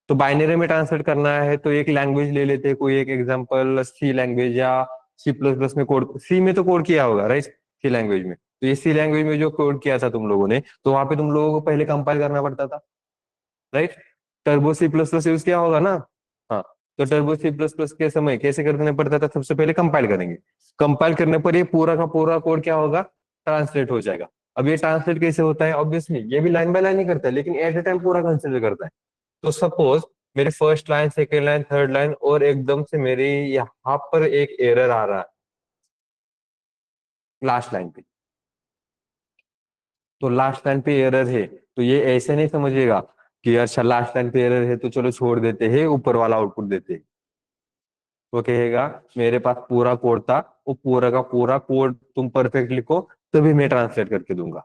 तो बाइनरी में ट्रांसलेट करना है तो एक लैंग्वेज ले लेते हैं, कोई एक एग्जांपल सी लैंग्वेज या C++ में कोड, सी में तो कोड किया होगा राइट, सी लैंग्वेज में। तो ये सी लैंग्वेज में जो कोड किया था तुम लोगों ने, तो वहां पे तुम लोगों को पहले कंपाइल करना पड़ता था राइट। टर्बो C++ यूज किया होगा ना। हाँ। तो टर्बो C++ के समय कैसे करने पड़ता था, सबसे पहले कंपाइल करेंगे। कंपाइल करने पर ये पूरा का पूरा कोड क्या होगा, ट्रांसलेट हो जाएगा। अब ये ट्रांसलेट कैसे होता है, ऑब्वियसली ये भी लाइन बाय लाइन ही करता है लेकिन एट ए टाइम पूरा कंसिडर करता है। तो सपोज मेरी first line, second line, third line और एकदम से मेरी यहाँ पर एक एरर आ रहा है लास्ट लाइन पे। तो लास्ट लाइन पे एरर है तो ये ऐसे नहीं समझिएगा कि अच्छा लास्ट लाइन पे एरर है तो चलो छोड़ देते हैं, ऊपर वाला आउटपुट देते हैं। वो कहेगा मेरे पास पूरा कोड था, वो पूरा का पूरा कोड तुम परफेक्ट लिखो तभी मैं ट्रांसलेट करके दूंगा।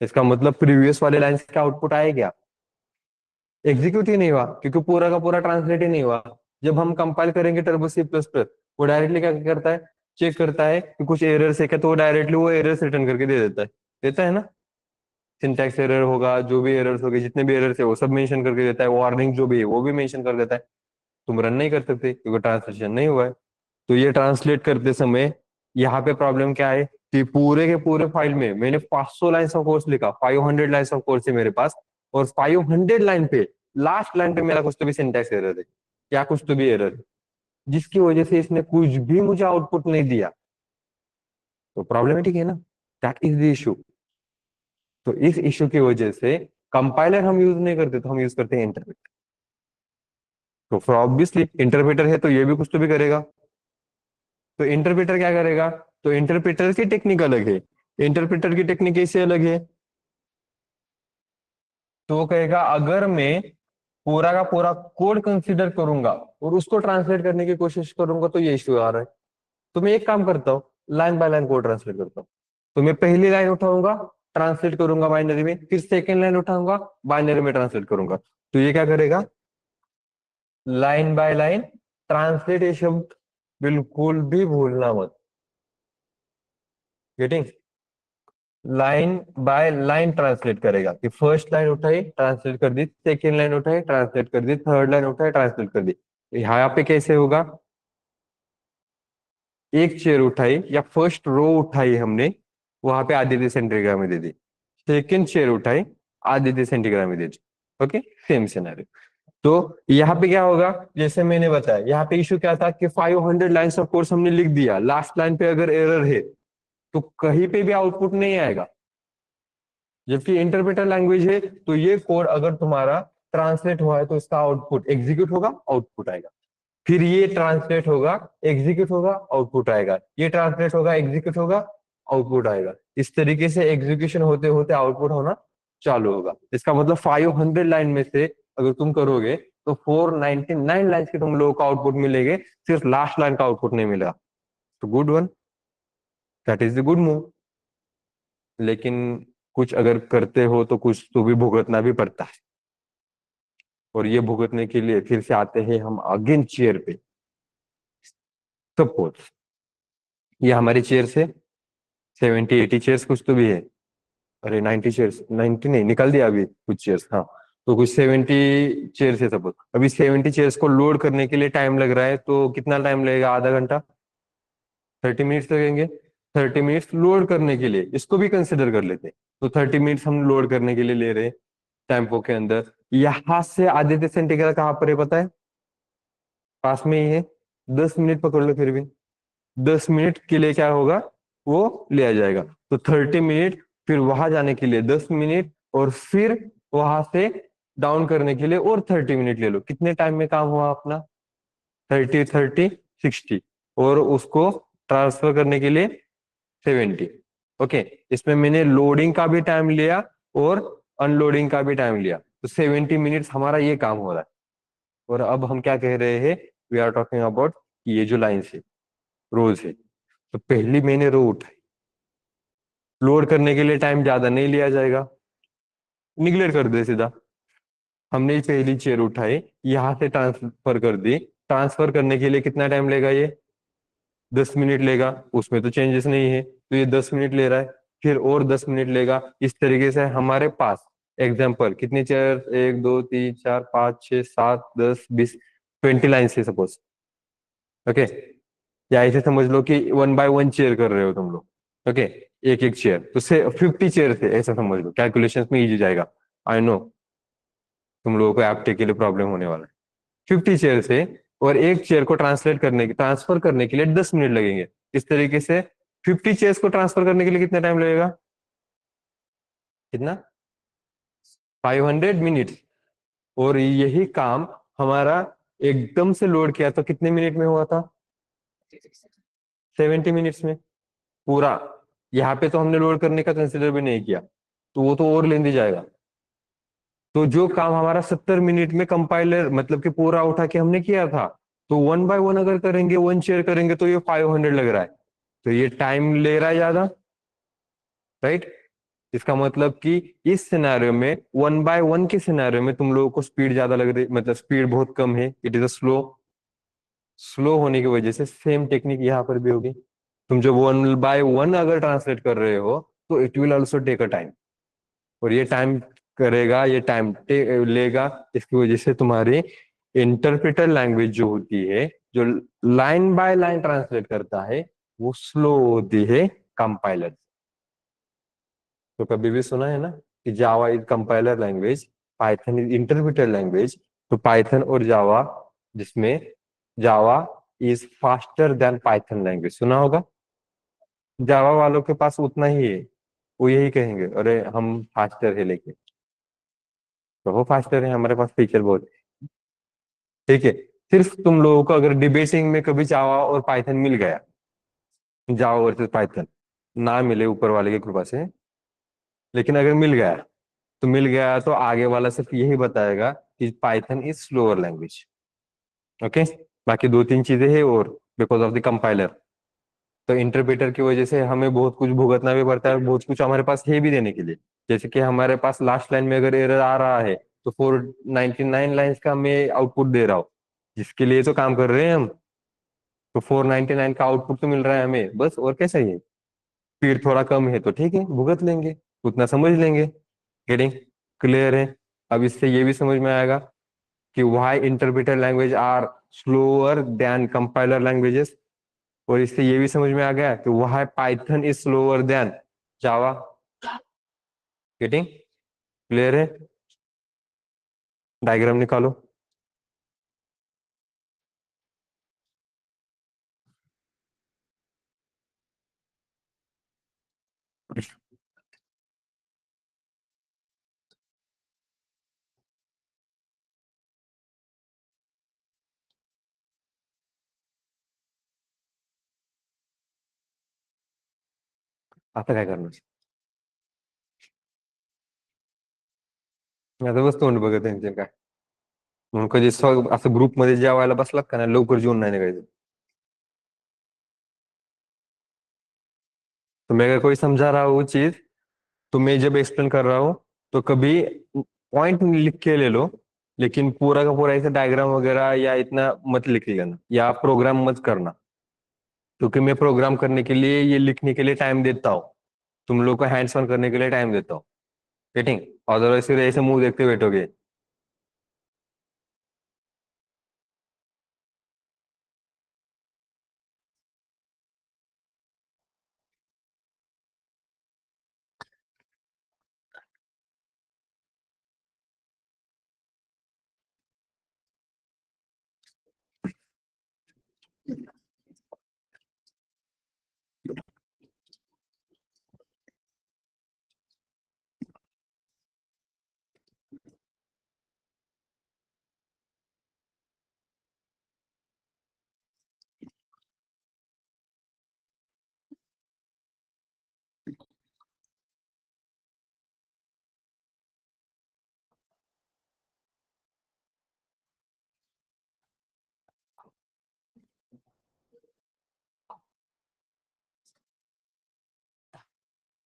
इसका मतलब प्रीवियस वाले लाइन का आउटपुट आएगा क्या, एग्जीक्यूट ही नहीं हुआ क्योंकि पूरा का पूरा ट्रांसलेट ही नहीं हुआ। जब हम कंपाइल करेंगे टर्बो C++, वो डायरेक्टली क्या करता है, चेक करता है कि कुछ एरर्स है क्या, तो वो डायरेक्टली वो एरर्स रिटर्न करके दे देता है। देता है ना। सिंटैक्स एरर होगा, जो भी एरर्स होंगे, जितने भी एरर्स है वो सब मेंशन करके देता है, वार्निंग जो भी है वो भी मेंशन कर देता है। तुम रन नहीं कर सकते क्योंकि ट्रांसलेशन नहीं हुआ है। तो ये ट्रांसलेट करते समय यहाँ पे प्रॉब्लम क्या है कि पूरे के पूरे फाइल में मैंने 500 लाइन्स ऑफ कोर्स लिखा, 500 लाइन्स ऑफ कोर्स है मेरे पास। और 500 लाइन पे लास्ट लाइन पे मेरा कुछ तो भी सिंटैक्स एरर है, या कुछ तो भी एरर है, जिसकी वजह से इसने कुछ भी मुझे आउटपुट नहीं दिया, तो प्रॉब्लमेटिक है ना। That is the issue. तो इस इशू की वजह से कंपाइलर हम यूज नहीं करते, तो हम यूज करते हैं इंटरप्रेटर। तो फॉर ऑब्वियसली इंटरप्रेटर है तो ये भी कुछ तो भी करेगा। तो इंटरप्रेटर क्या करेगा? तो इंटरप्रेटर की टेक्निक अलग है, इंटरप्रेटर की टेक्निक कैसे अलग है? तो वो कहेगा अगर मैं पूरा का पूरा कोड कंसीडर करूंगा और उसको ट्रांसलेट करने की कोशिश करूंगा तो ये इश्यू आ रहा है। तो मैं एक काम करता हूँ, line by line code translate करता हूँ। तो मैं पहली लाइन उठाऊंगा, ट्रांसलेट करूंगा बाइनरी में, फिर सेकेंड लाइन उठाऊंगा, बाइनरी में ट्रांसलेट करूंगा। तो ये क्या करेगा? लाइन बाय लाइन ट्रांसलेट, ये शब्द बिल्कुल भी भूलना मत। Getting? Line by line translate करेगा कि फर्स्ट लाइन उठाई ट्रांसलेट कर दी, सेकेंड लाइन उठाई ट्रांसलेट कर दी, थर्ड लाइन उठाई ट्रांसलेट कर दी। यहाँ पे कैसे होगा? एक चेयर उठाई या फर्स्ट रो उठाई हमने, वहां पे आदित्य सेंटीग्राम में दे दी। सेकेंड चेयर उठाई, आदित्य सेंटीग्राम में दे दी। Okay, same scenario. तो यहाँ पे क्या होगा? जैसे मैंने बताया, यहाँ पे इशू क्या था कि 500 लाइन्स ऑफ कोर्स हमने लिख दिया, लास्ट लाइन पे अगर एरर है तो कहीं पे भी आउटपुट नहीं आएगा। जबकि इंटरप्रेटर लैंग्वेज है तो ये कोड अगर तुम्हारा ट्रांसलेट हुआ है तो इसका आउटपुट एग्जीक्यूट होगा, आउटपुट आएगा। फिर ये ट्रांसलेट होगा, एग्जीक्यूट होगा, आउटपुट आएगा। ये ट्रांसलेट होगा, एग्जीक्यूट होगा, आउटपुट आएगा। इस तरीके से एग्जीक्यूशन होते होते आउटपुट होना चालू होगा। इसका मतलब 500 लाइन में से अगर तुम करोगे तो 499 लाइन के तुम लोगों को आउटपुट मिलेंगे, सिर्फ लास्ट लाइन का आउटपुट नहीं मिलेगा। तो good one, that is the good move. लेकिन कुछ अगर करते हो तो कुछ तो भी भुगतना भी पड़ता है, और ये भुगतने के लिए फिर से आते हैं हम अगेन चेयर पे। सपोज ये हमारी चेयर से 70-80 चेयर्स कुछ तो भी है। अरे 90 चेयर्स, 90 नहीं, निकल दिया अभी कुछ चेयर्स, हाँ। तो कुछ 70 चेयर्स है सपोज। अभी 70 चेयर्स को लोड करने के लिए टाइम लग रहा है, तो कितना टाइम लगेगा? आधा घंटा, 30 मिनट्स लगेंगे। 30 मिनट्स लोड करने के लिए, इसको भी कंसिडर कर लेते हैं। तो 30 मिनट्स हम लोड करने के लिए ले रहे हैं टेम्पो के अंदर। यहां से आदित्य सेंटीग्राम कहाँ पर है पता है? पास में ही है। 10 मिनट पकड़ लो फिर भी, 10 मिनट के लिए क्या होगा? वो लिया जाएगा। तो 30 मिनट, फिर वहां जाने के लिए 10 मिनट, और फिर वहां से डाउन करने के लिए और 30 मिनट ले लो। कितने टाइम में काम हुआ अपना? 30, 30, 60। और उसको ट्रांसफर करने के लिए 70। ओके, इसमें मैंने लोडिंग का भी टाइम लिया और अनलोडिंग का भी टाइम लिया, तो 70 मिनट्स हमारा ये काम हो रहा है। और अब हम क्या कह रहे हैं? वी आर टॉकिंग अबाउट ये जो लाइन है, रोज है। तो पहली मैंने रो उठाई, लोड करने के लिए टाइम ज्यादा नहीं लिया जाएगा, निगलेक्ट कर दे सीधा। हमने पहली चेयर उठाई, यहां से ट्रांसफर कर दी। ट्रांसफर करने के लिए कितना टाइम लेगा? ये 10 मिनट लेगा, उसमें तो चेंजेस नहीं है, तो ये 10 मिनट ले रहा है। फिर और 10 मिनट लेगा। इस तरीके से हमारे पास एग्जाम्पल कितनी चेयर? 1, 2, 3, 4, 5, 6, 7, 10, 20, 20 लाइन से सपोज। ओके, या ऐसे समझ लो कि 1 बाय 1 चेयर कर रहे हो तुम लोग। ओके, एक एक चेयर, तो से 50 चेयर थे ऐसा समझ लो, कैलकुलेशंस में इजी जाएगा। आई नो तुम लोगों को एप्टे के लिए प्रॉब्लम होने वाला है। 50 चेयर से, और एक चेयर को ट्रांसफर करने के लिए 10 मिनट लगेंगे। इस तरीके से 50 चेयर्स को ट्रांसफर करने के लिए कितना टाइम लगेगा? कितना? 500 मिनट। और यही काम हमारा एकदम से लोड किया तो कितने मिनट में हुआ था? 70 मिनट्स में पूरा। यहाँ पे तो हमने लोड करने का कंसिडर भी नहीं किया, तो वो तो और लेंदी जाएगा। तो जो काम हमारा 70 मिनट में कंपाइलर मतलब कि पूरा उठा के हमने किया था, तो 1 बाय 1 अगर करेंगे, 1 शेयर करेंगे, तो ये 500 लग रहा है। तो ये टाइम ले रहा है ज्यादा, राइट? इसका मतलब कि इस सिनेरियो में 1 बाय 1 के सिनेरियो में तुम लोगों को स्पीड ज्यादा लग रही, मतलब स्पीड बहुत कम है, it is a slow. Slow होने की वजह से सेम टेक्निक यहाँ पर भी होगी। तुम जब 1 बाय 1 अगर ट्रांसलेट कर रहे हो तो it will also take a time, और ये टाइम करेगा, ये टाइम लेगा। इसकी वजह से तुम्हारी इंटरप्रेटर लैंग्वेज जो होती है, जो लाइन बाय लाइन ट्रांसलेट करता है, वो स्लो होती है कंपाइलर। तो कभी भी सुना है ना कि Java is compiler language, Python is interpreted language, तो पाइथन और जावा, जिसमें Java is faster than Python language, सुना होगा। जावा वालों के पास उतना ही है, वो यही कहेंगे अरे हम फास्टर है, लेके तो वो फास्टर है, हमारे पास फीचर बहुत है। ठीक है। सिर्फ तुम लोगों को अगर डिबेटिंग में कभी जावा और पाइथन मिल गया, जावा वर्सेस पाइथन, ना मिले ऊपर वाले की कृपा से, लेकिन अगर मिल गया तो मिल गया, तो आगे वाला सिर्फ यही बताएगा कि Python is slower language. Okay. बाकी दो तीन चीजें हैं और, बिकॉज ऑफ द कंपाइलर, तो इंटरप्रेटर की वजह से हमें बहुत कुछ भुगतना भी पड़ता है, बहुत कुछ हमारे पास है भी देने के लिए। जैसे कि हमारे पास लास्ट लाइन में अगर एरर आ रहा है, तो 499 लाइन्स का मैं आउटपुट दे रहा हूँ, जिसके लिए तो काम कर रहे हैं हम, तो 499 का आउटपुट तो मिल रहा है हमें, बस और क्या चाहिए। फिर थोड़ा कम है तो ठीक है, भुगत लेंगे, उतना समझ लेंगे। गेटिंग क्लियर है। अब इससे ये भी समझ में आएगा कि why interpreter language are slower than compiler languages, और इससे ये भी समझ में आ गया कि why Python is slower than Java. Getting clear है। डायग्राम निकालो। आता काय करणार, मी आता बसतो म्हणून बघत त्यांचे काय, म्हणून कधी असं ग्रुपमध्ये जेवायला बसलात का नाही, लवकर जेवून नाही निघायचं। तो मैं अगर कोई समझा रहा हूँ चीज, तो मैं जब एक्सप्लेन कर रहा हूँ, तो कभी पॉइंट लिख के ले लो, लेकिन पूरा का पूरा ऐसे डायग्राम वगैरह या इतना मत लिखिएगा ना, या प्रोग्राम मत करना, क्योंकि मैं प्रोग्राम करने के लिए, ये लिखने के लिए टाइम देता हूँ, तुम लोग को हैंड्स ऑन करने के लिए टाइम देता हूँ। गेटिंग। अदरवाइज फिर ऐसे मुंह देखते बैठोगे।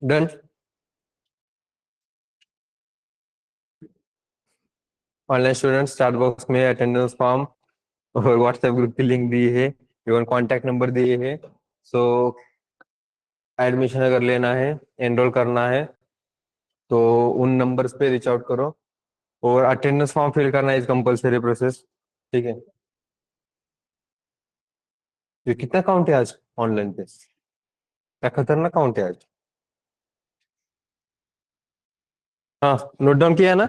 Done. Online student start box में अटेंडेंस फॉर्म और व्हाट्सएप ग्रुप की लिंक दी है, इवन कॉन्टैक्ट नंबर दिए है। सो एडमिशन अगर लेना है, एनरोल करना है, तो उन नंबर्स पे रीच आउट करो, और अटेंडेंस फॉर्म फिल करना इज कंपलसरी प्रोसेस। ठीक है। ये कितना काउंट है आज ऑनलाइन पे, क्या खतरनाक काउंट है आज। हाँ, नोट डाउन किया ना।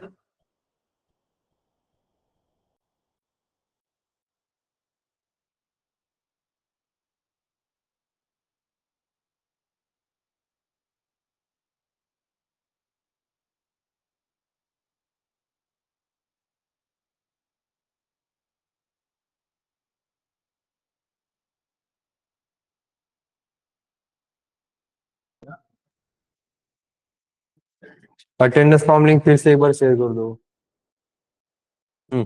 अटेंडेंस फॉर्म लिंक फिर से एक बार शेयर कर दो। हम्म।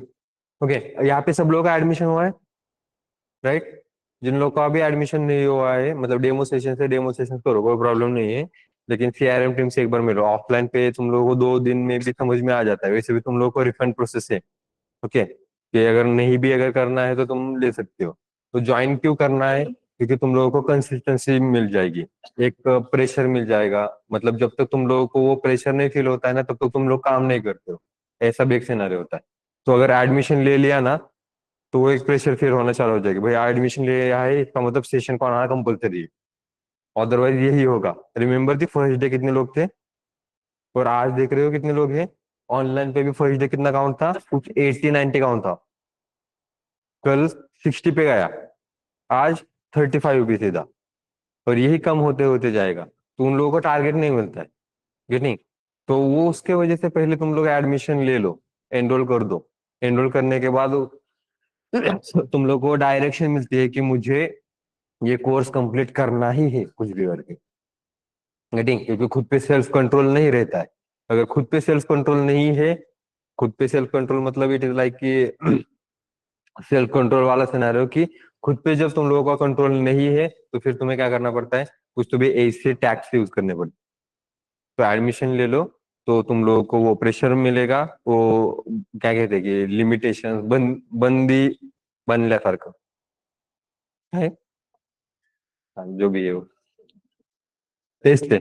ओके। यहाँ पे सब लोगों का एडमिशन हुआ है, राइट। जिन लोगों का अभी एडमिशन नहीं हुआ है, मतलब डेमो सेशन से डेमो सेशन करो, कोई प्रॉब्लम नहीं है, लेकिन सीआरएम टीम से एक बार मिलो। ऑफलाइन पे तुम लोगों को 2 दिन में भी समझ में आ जाता है, वैसे भी तुम लोगों को रिफंड प्रोसेस है। ओके, कि अगर नहीं भी अगर करना है तो तुम ले सकते हो। तो ज्वाइन क्यों करना है, क्योंकि तुम लोगों को कंसिस्टेंसी मिल जाएगी, एक प्रेशर मिल जाएगा। मतलब जब तक तुम लोगों को वो प्रेशर नहीं फील होता है ना, तब तक तुम लोग काम नहीं करते हो। ऐसा भी एक सिनारियो होता है। तो अगर एडमिशन ले लिया ना, तो वो एक प्रेशर फिर होना चालू हो जाएगी, भाई एडमिशन ले लिया है, इसका मतलब सेशन को आना कंपलसरी है। अदरवाइज यही होगा। रिमेम्बर दी फर्स्ट डे कितने लोग थे, और आज देख रहे हो कितने लोग हैं। ऑनलाइन पे भी फर्स्ट डे कितना काउंट था, कुछ 80-90 काउंट था, कल 60 पे गया, आज 35 पे सीधा, और यही कम होते होते जाएगा, तो उन लोगों को टारगेट नहीं मिलता है, गेटिंग। तो वो उसके वजह से पहले तुम लोग एडमिशन ले लो, एनरोल कर दो, एनरोल करने के बाद तुम लोग को डायरेक्शन मिलती है कि मुझे ये कोर्स कंप्लीट करना ही है कुछ भी करके, गेटिंग, क्योंकि खुद पे सेल्फ कंट्रोल नहीं रहता है। अगर खुद पे सेल्फ कंट्रोल नहीं है, खुद पे सेल्फ कंट्रोल मतलब इट इज लाइक कि सेल्फ कंट्रोल वाला सिनेरियो कि खुद पे जब तुम लोगों का कंट्रोल नहीं है तो फिर तुम्हें क्या करना पड़ता है, कुछ तो भी ऐसे टैक्स यूज करने पड़ते, तो एडमिशन ले लो, तो तुम लोगों को वो प्रेशर मिलेगा, वो क्या कहते हैं कि लिमिटेशन बंदी बनल्यासारखं है, हाँ, जो भी है वो टेस्ट है।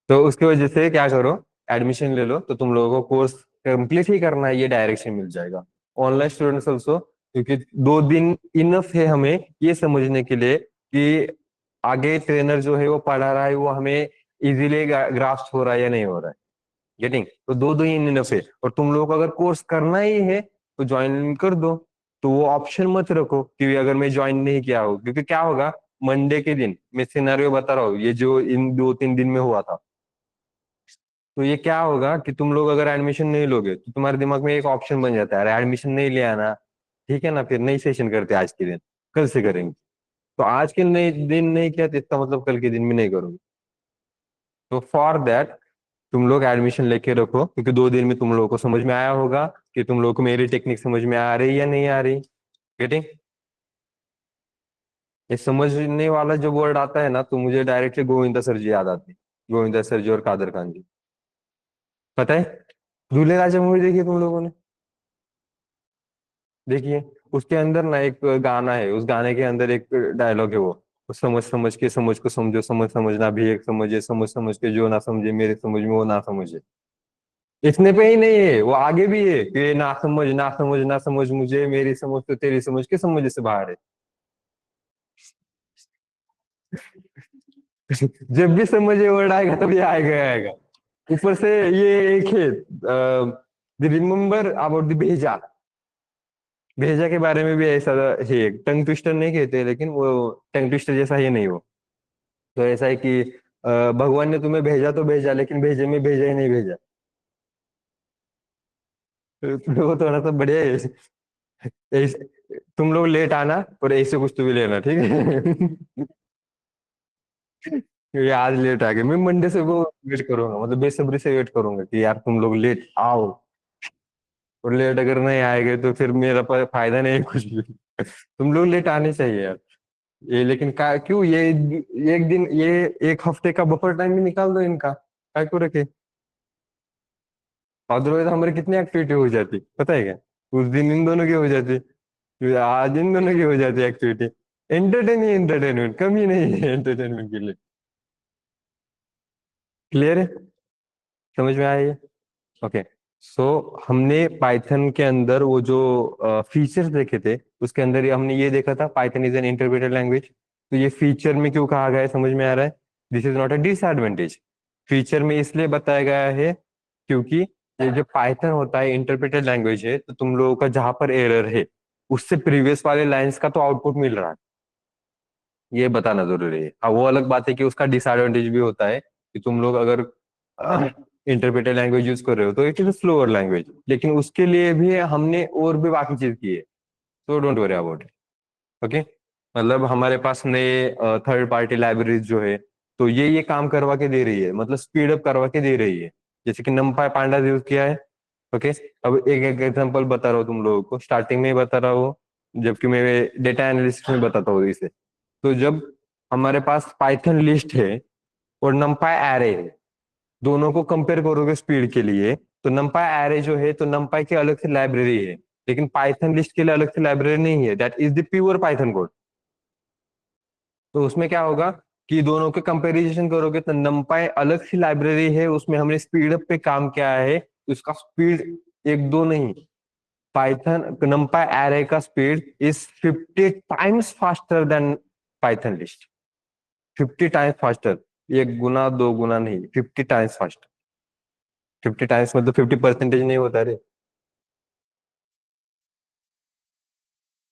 तो उसकी वजह से क्या करो, एडमिशन ले लो, तो तुम लोगों को कोर्स कंप्लीट ही करना है, ये डायरेक्शन मिल जाएगा। ऑनलाइन स्टूडेंट्स ऑल्सो, क्योंकि 2 दिन इनफ है हमें ये समझने के लिए कि आगे ट्रेनर जो है वो पढ़ा रहा है वो हमें इजीली ग्रास्प हो रहा है या नहीं हो रहा है, गेटिंग। तो 2 दिन इनफ है, और तुम लोगों को अगर कोर्स करना ही है तो ज्वाइन कर दो, तो वो ऑप्शन मत रखो कि अगर मैं ज्वाइन नहीं किया हो, क्योंकि क्या होगा, मंडे के दिन मैं सिनेरियो बता रहा हूँ, ये जो इन 2-3 दिन में हुआ था, तो ये क्या होगा कि तुम लोग अगर एडमिशन नहीं लोगे तो तुम्हारे दिमाग में एक ऑप्शन बन जाता है, अरे एडमिशन नहीं लिया ना, ठीक है ना, फिर नई सेशन करते आज के दिन, कल से करेंगे। तो आज के नए दिन नहीं किया तो इसका मतलब कल के दिन भी नहीं करोगे। तो फॉर दैट तुम लोग एडमिशन लेके रखो, क्योंकि 2 दिन में तुम लोगों को समझ में आया होगा कि तुम लोगों को मेरी टेक्निक समझ में आ रही या नहीं आ रही, गेटिंग। ये समझने वाला जो वर्ड आता है ना, तो मुझे डायरेक्टली गोविंदा सर जी याद आते हैं, गोविंदा सर जी और कादर खान जी, पता है, दूल्हे राजा मूवी देखी है तुम लोगों ने, देखिए, उसके अंदर ना एक गाना है, उस गाने के अंदर एक डायलॉग है वो समझ समझ के समझ को समझो, समझ समझना भी एक समझे, समझ समझ के जो ना समझे मेरे समझ में वो ना समझे। इतने पे ही नहीं है, वो आगे भी है कि ना समझ ना समझ ना समझ मुझे, मेरी समझ तो तेरी समझ के समझ से बाहर है। जब भी समझे वर्ड आएगा तब ये आएगा ही आएगा। ऊपर से ये एक है, रिमेम्बर अबाउट द भेजा, भेजा के बारे में भी ऐसा है, टंग ट्विस्टर नहीं कहते लेकिन वो टंग ट्विस्टर जैसा ही नहीं वो, तो ऐसा है कि भगवान ने तुम्हें भेजा तो भेजा, लेकिन भेजे में भेजा ही नहीं भेजा। तो वो थोड़ा सा बढ़िया है। तुम लोग लेट आना और ऐसे कुछ तो भी लेना, ठीक है। ये आज लेट आ गए, मैं मंडे से वो वेट करूंगा, मतलब बेसब्री से वेट करूंगा कि यार तुम लोग लेट आओ, और लेट अगर नहीं आएंगे तो फिर मेरा फायदा नहीं है कुछ भी। तुम लोग लेट आने चाहिए यार, ये लेकिन क्यों ये एक दिन ये एक हफ्ते का बफर टाइम भी निकाल दो इनका, क्या क्यों रखे, अदरवाइज हमारी कितनी एक्टिविटी हो जाती पता है क्या, उस दिन इन दोनों की हो जाती, फिर आज इन दोनों की हो जाती एक्टिविटी। एंटरटेन ही एंटरटेनमेंट, कमी नहीं है एंटरटेनमेंट के लिए। क्लियर है, समझ में आया ये, ओके। सो हमने पाइथन के अंदर वो जो फीचर्स देखे थे, उसके अंदर हमने ये देखा था Python is an interpreted language, तो ये फीचर में क्यों कहा गया है समझ में आ रहा है, this is not a disadvantage. Feature में इसलिए बताया गया है क्योंकि ये जो पाइथन होता है इंटरप्रेटेड लैंग्वेज है, तो तुम लोगों का जहां पर एरर है उससे प्रीवियस वाले लाइंस का तो आउटपुट मिल रहा है, ये बताना जरूरी है। हाँ, वो अलग बात है कि उसका डिसएडवांटेज भी होता है कि तुम लोग अगर इंटरप्रेटेड लैंग्वेज यूज कर रहे हो तो इट इज स्लोअर लैंग्वेज, लेकिन उसके लिए भी हमने और भी बाकी चीज की है, तो don't worry about it, okay. मतलब हमारे पास नए थर्ड पार्टी लाइब्रेरीज जो है, तो ये काम करवा के दे रही है, मतलब स्पीड अप करवा के दे रही है, जैसे कि नमपाई पांडा यूज किया है, ओके। अब एक एक एग्जांपल बता रहा हूँ तुम लोगों को, स्टार्टिंग में ही बता रहा हूँ, जबकि मैं डेटा एनालिसिस में बताता हूँ इसे। तो जब हमारे पास पाइथन लिस्ट है और numpy एरे है, दोनों को कंपेयर करोगे स्पीड के लिए, तो numpy एरे जो है तो numpy की अलग से लाइब्रेरी है, लेकिन पाइथन लिस्ट के लिए अलग से लाइब्रेरी नहीं है, that is the pure Python code. तो उसमें क्या होगा कि दोनों के कंपैरिजन करोगे तो numpy अलग सी लाइब्रेरी है, उसमें हमने स्पीड अप पे काम किया है, तो उसका स्पीड एक दो नहीं, पाइथन numpy एरे का speed is 50 times faster than Python list, 50 times faster, 1 गुना 2 गुना नहीं, 50 टाइम्स फास्टर, 50 टाइम्स मतलब 50% नहीं होता रे,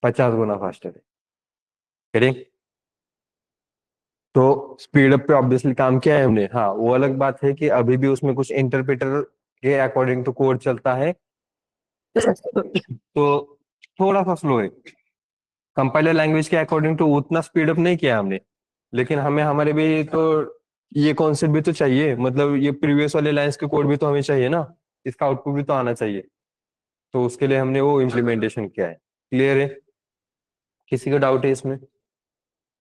50 गुना फास्टर है। तो स्पीड अप पे ऑब्वियसली काम किया है हमने, हाँ वो अलग बात है कि अभी भी उसमें कुछ इंटरप्रेटर के अकॉर्डिंग टू कोड चलता है। तो थोड़ा सा स्लो है। कंपाइलर लैंग्वेज के अकॉर्डिंग टू उतना स्पीड अप नहीं किया हमने, लेकिन हमें हमारे भी तो ये कॉन्सेप्ट भी तो चाहिए, मतलब ये प्रीवियस वाले लाइंस के कोड भी तो हमें चाहिए ना, इसका आउटपुट भी तो आना चाहिए। तो उसके लिए हमने वो इम्प्लीमेंटेशन किया है। क्लियर है? किसी का डाउट है इसमें?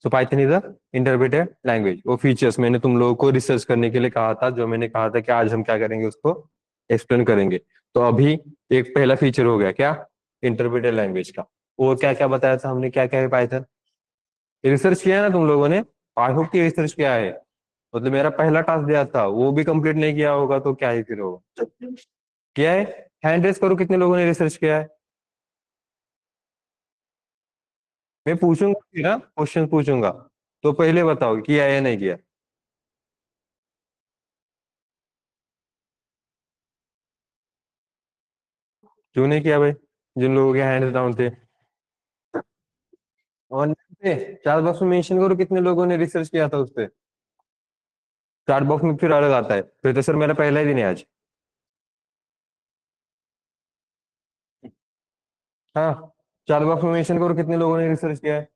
सो Python is a interpreted language. वो फीचर्स मैंने तुम लोगों को रिसर्च करने के लिए कहा था, जो मैंने कहा था कि आज हम क्या करेंगे उसको एक्सप्लेन करेंगे। तो अभी एक पहला फीचर हो गया क्या, इंटरप्रेटेड लैंग्वेज का। और क्या क्या बताया था हमने, क्या क्या है पाइथन? रिसर्च किया है ना तुम लोगों ने? आई होप कि रिसर्च किया है। मतलब मेरा पहला टास्क दिया था वो भी कंप्लीट नहीं किया होगा तो क्या ही फिर होगा। किया है? हैंड रेस करो कितने लोगों ने रिसर्च किया है। मैं पूछूंगा फिर ना, क्वेश्चन पूछूंगा। तो पहले बताओ किया है या नहीं किया। क्यों नहीं किया भाई, जिन लोगों के हैंड्स डाउन थे? ऑनलाइन पे चार बॉक्स में मेंशन करो कितने लोगों ने रिसर्च किया था उस पे। चार बॉक्स में फिर अलग आता है, फिर तो सर मेरा पहला ही दिन है आज। हाँ, चार बॉक्स में मेंशन करो कितने लोगों ने रिसर्च किया है।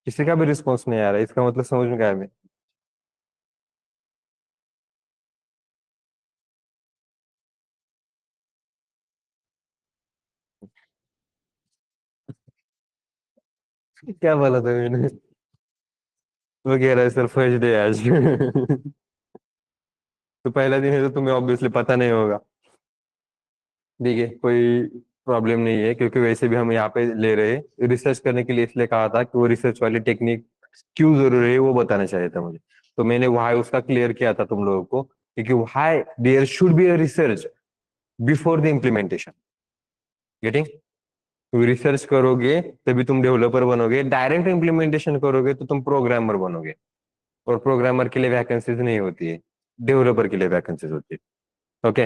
किसी का भी रिस्पॉन्स नहीं आ रहा है, इसका मतलब समझ में क्या है मैं? क्या बोला था मैंने? वो कह रहा है सर फर्स्ट डे आज। तो पहला दिन है तो तुम्हें ऑब्वियसली पता नहीं होगा। ठीक है, कोई प्रॉब्लम नहीं है, क्योंकि वैसे भी हम यहाँ पे ले रहे हैं रिसर्च करने के लिए, इसलिए कहा था कि वो रिसर्च वाली टेक्निक क्यों जरूरी है वो बताना चाहिए था मुझे। तो मैंने वहां उसका क्लियर किया था तुम लोगों को, क्योंकि why there should be a research before the implementation. Getting? Research करोगे तभी तुम डेवलपर बनोगे, डायरेक्ट इम्प्लीमेंटेशन करोगे तो तुम प्रोग्रामर बनोगे। और प्रोग्रामर के लिए वैकेंसीज नहीं होती है, डेवलपर के लिए वैकेंसीज होती है। ओके।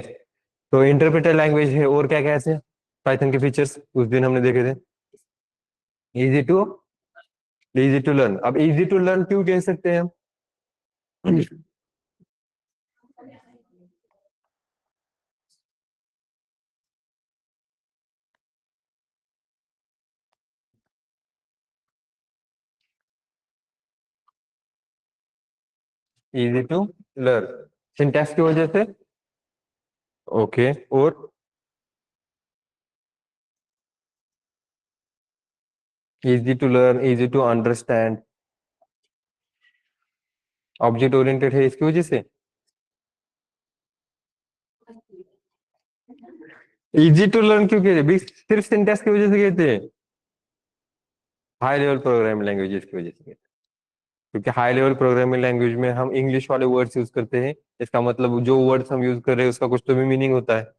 तो इंटरप्रेटर लैंग्वेज है, और क्या क्या है पाइथन के फीचर्स उस दिन हमने देखे थे। Easy to easy to learn. अब इजी टू लर्न क्यों कह सकते हैं हम? इजी टू लर्न सिंटैक्स की वजह से। ओके। और easy to learn, easy to understand, object oriented है इसकी वजह से। इजी टू लर्न क्यों कहते हैं? सिर्फ सिंटैक्स की वजह से कहते हैं? हाई लेवल प्रोग्रामिंग लैंग्वेजेस की वजह से कहते हैं। क्योंकि हाई लेवल प्रोग्रामिंग लैंग्वेज में हम इंग्लिश वाले वर्ड्स यूज करते हैं। इसका मतलब जो वर्ड्स हम यूज कर रहे हैं उसका कुछ तो भी मीनिंग होता है।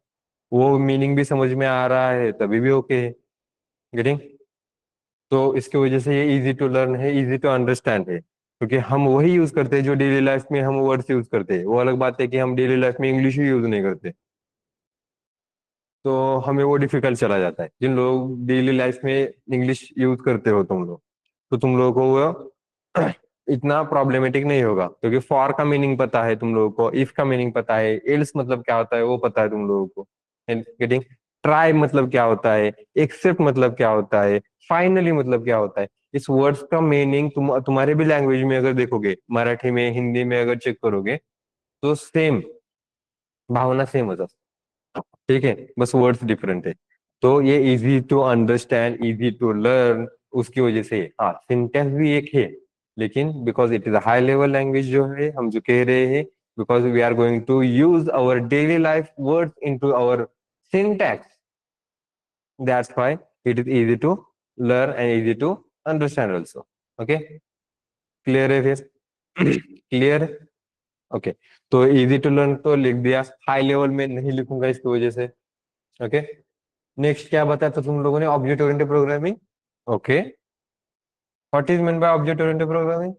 वो मीनिंग भी समझ में आ रहा है तभी भी ओके है। गेटिंग? तो इसकी वजह से ये इजी टू लर्न है, इजी टू अंडरस्टैंड है, क्योंकि हम वही यूज करते हैं जो डेली लाइफ में हम वर्ड्स यूज करते हैं। वो अलग बात है कि हम डेली लाइफ में इंग्लिश ही यूज नहीं करते, तो हमें वो डिफिकल्ट चला जाता है। जिन लोग डेली लाइफ में इंग्लिश यूज करते हो तुम लोग, तो तुम लोगों को वो इतना प्रॉब्लमेटिक नहीं होगा, क्योंकि फॉर का मीनिंग पता है तुम लोगों को, इफ का मीनिंग पता है, एल्स मतलब क्या होता है वो पता है तुम लोगों को। गेटिंग? ट्राई मतलब क्या होता है, एक्सेप्ट मतलब क्या होता है, फाइनली मतलब क्या होता है। इस वर्ड्स का मीनिंग तुम्हारे भी लैंग्वेज में अगर देखोगे, मराठी में हिंदी में अगर चेक करोगे, तो सेम भावना सेम होता है। ठीक है, बस वर्ड्स डिफरेंट है। तो ये easy to understand, easy to learn, उसकी वजह से हाँ सिंटेक्स भी एक है, लेकिन because it is a high level language जो है हम जो कह रहे हैं, because we are going to use our daily life words into our syntax, that's why it is easy to learn and easy to understand also. Okay, clear है फिर? Clear? Okay. तो इजी टू लर्न तो लिख दिया, high level में नहीं लिखूंगा इसकी वजह से। ओके। नेक्स्ट क्या बताया था तुम लोगों ने, object oriented programming. Okay. What is mean by object oriented programming?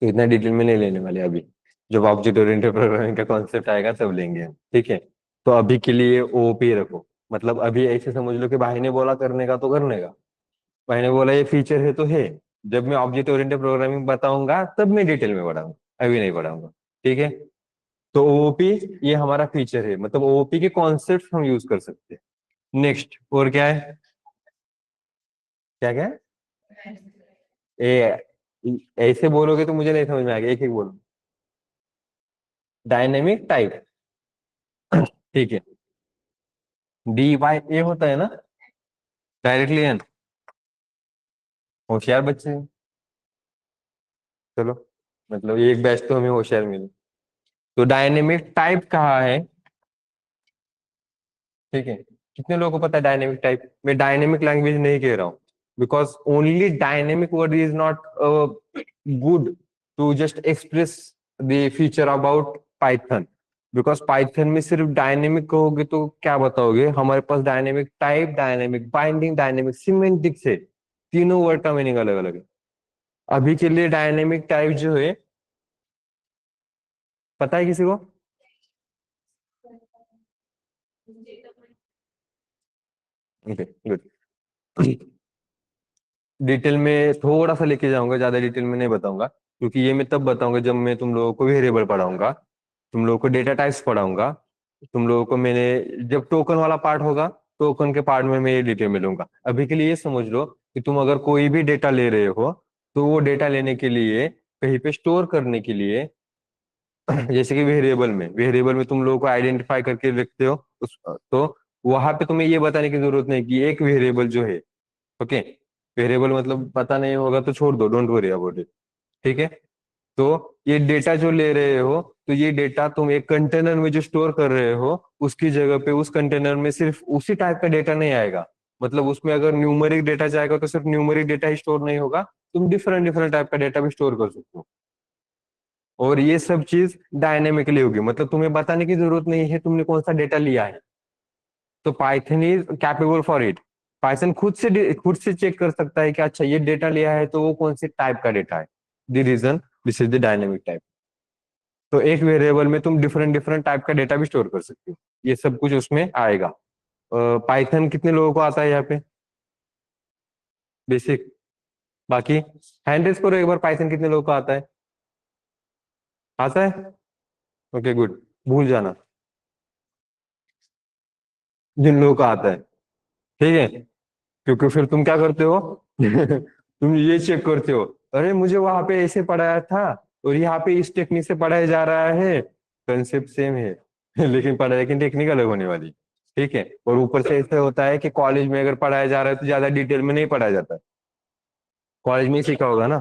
तो इतना डिटेल में नहीं लेने वाले अभी। जब ऑब्जेक्ट ओरिएंटेड प्रोग्रामिंग का कॉन्सेप्ट आएगा तब लेंगे हम, ठीक है। तो अभी के लिए ओओपी रखो। मतलब अभी ऐसे समझ लो कि भाई ने बोला करने का तो करने का, भाई ने बोला ये फीचर है तो है। जब मैं ऑब्जेक्ट ओरिएंटेड प्रोग्रामिंग बताऊंगा तब मैं डिटेल में पढ़ाऊंगा, अभी नहीं पढ़ाऊंगा, ठीक है। तो ओओपी ये हमारा फीचर है, मतलब ओओपी के कॉन्सेप्ट हम यूज कर सकते हैं। नेक्स्ट और क्या है, क्या क्या है? ए ऐसे बोलोगे तो मुझे नहीं समझ में आएगा, एक एक बोलो। डायनेमिक टाइप, ठीक है। डी वाई ए होता है ना, डायरेक्टली एन। होशियार बच्चे हैं। चलो, मतलब एक बैच तो हमें होशियार मिले। तो डायनेमिक टाइप कहा है, ठीक है। कितने लोगों को पता है डायनेमिक टाइप? मैं डायनेमिक लैंग्वेज नहीं कह रहा हूँ, because only dynamic word is not good to just express the feature about Python. Because Python में सिर्फ डायनेमिक कहोगे तो क्या बताओगे? हमारे पास dynamic type, dynamic binding, dynamic semantics है। तीनों वर्ड का मीनिंग अलग अलग है। अभी के लिए डायनेमिक टाइप जो है, पता है किसी को? Okay, good. डिटेल में थोड़ा सा लेके जाऊंगा, ज्यादा डिटेल में नहीं बताऊंगा, क्योंकि ये मैं तब बताऊंगा जब मैं तुम लोगों को वेरिएबल पढ़ाऊंगा, तुम लोगों को डेटा टाइप्स पढ़ाऊंगा, तुम लोगों को मैंने जब टोकन वाला पार्ट होगा, टोकन के पार्ट में मैं ये डिटेल में लूंगा। अभी के लिए ये समझ लो कि तुम अगर कोई भी डेटा ले रहे हो, तो वो डेटा लेने के लिए, कहीं पे स्टोर करने के लिए, जैसे कि वेरिएबल में तुम लोगों को आइडेंटिफाई करके रखते हो उस, तो वहां पे तुम्हें ये बताने की जरूरत नहीं कि एक वेरिएबल जो है, ओके, वेरिएबल मतलब पता नहीं होगा तो छोड़ दो, डोंट वरी अबाउट इट, ठीक है। तो ये डेटा जो ले रहे हो, तो ये डेटा तुम एक कंटेनर में जो स्टोर कर रहे हो, उसकी जगह पे उस कंटेनर में सिर्फ उसी टाइप का डेटा नहीं आएगा। मतलब उसमें अगर न्यूमेरिक डेटा जाएगा तो सिर्फ न्यूमेरिक डेटा ही स्टोर नहीं होगा, तुम डिफरेंट डिफरेंट टाइप का डेटा भी स्टोर कर सकते हो। और ये सब चीज डायनेमिकली होगी, मतलब तुम्हें बताने की जरूरत नहीं है तुमने कौन सा डेटा लिया है। तो Python is capable for it. Python खुद से चेक कर सकता है कि अच्छा ये डेटा लिया है तो वो कौन से टाइप का डेटा है। The reason this is the dynamic type. तो एक वेरिएबल में तुम डिफरेंट डिफरेंट टाइप का डेटा भी स्टोर कर सकते हो, ये सब कुछ उसमें आएगा। पाइथन कितने लोगों को आता है यहाँ पे? बेसिक। बाकी हैंड रेस करो एक बार, पाइथन कितने लोगों को आता है? आता है, ओके गुड। भूल जाना जिन लोगों को आता है, ठीक है। क्योंकि फिर तुम क्या करते हो? तुम ये चेक करते हो, अरे मुझे वहां पे ऐसे पढ़ाया था और यहाँ पे इस टेक्निक से पढ़ाया जा रहा है, कंसेप्ट सेम है, लेकिन पढ़ाई की टेक्निक अलग होने वाली, ठीक है। और ऊपर से ऐसा होता है कि कॉलेज में अगर पढ़ाया जा रहा है तो ज्यादा डिटेल में नहीं पढ़ाया जाता, कॉलेज में ही सीखा होगा ना।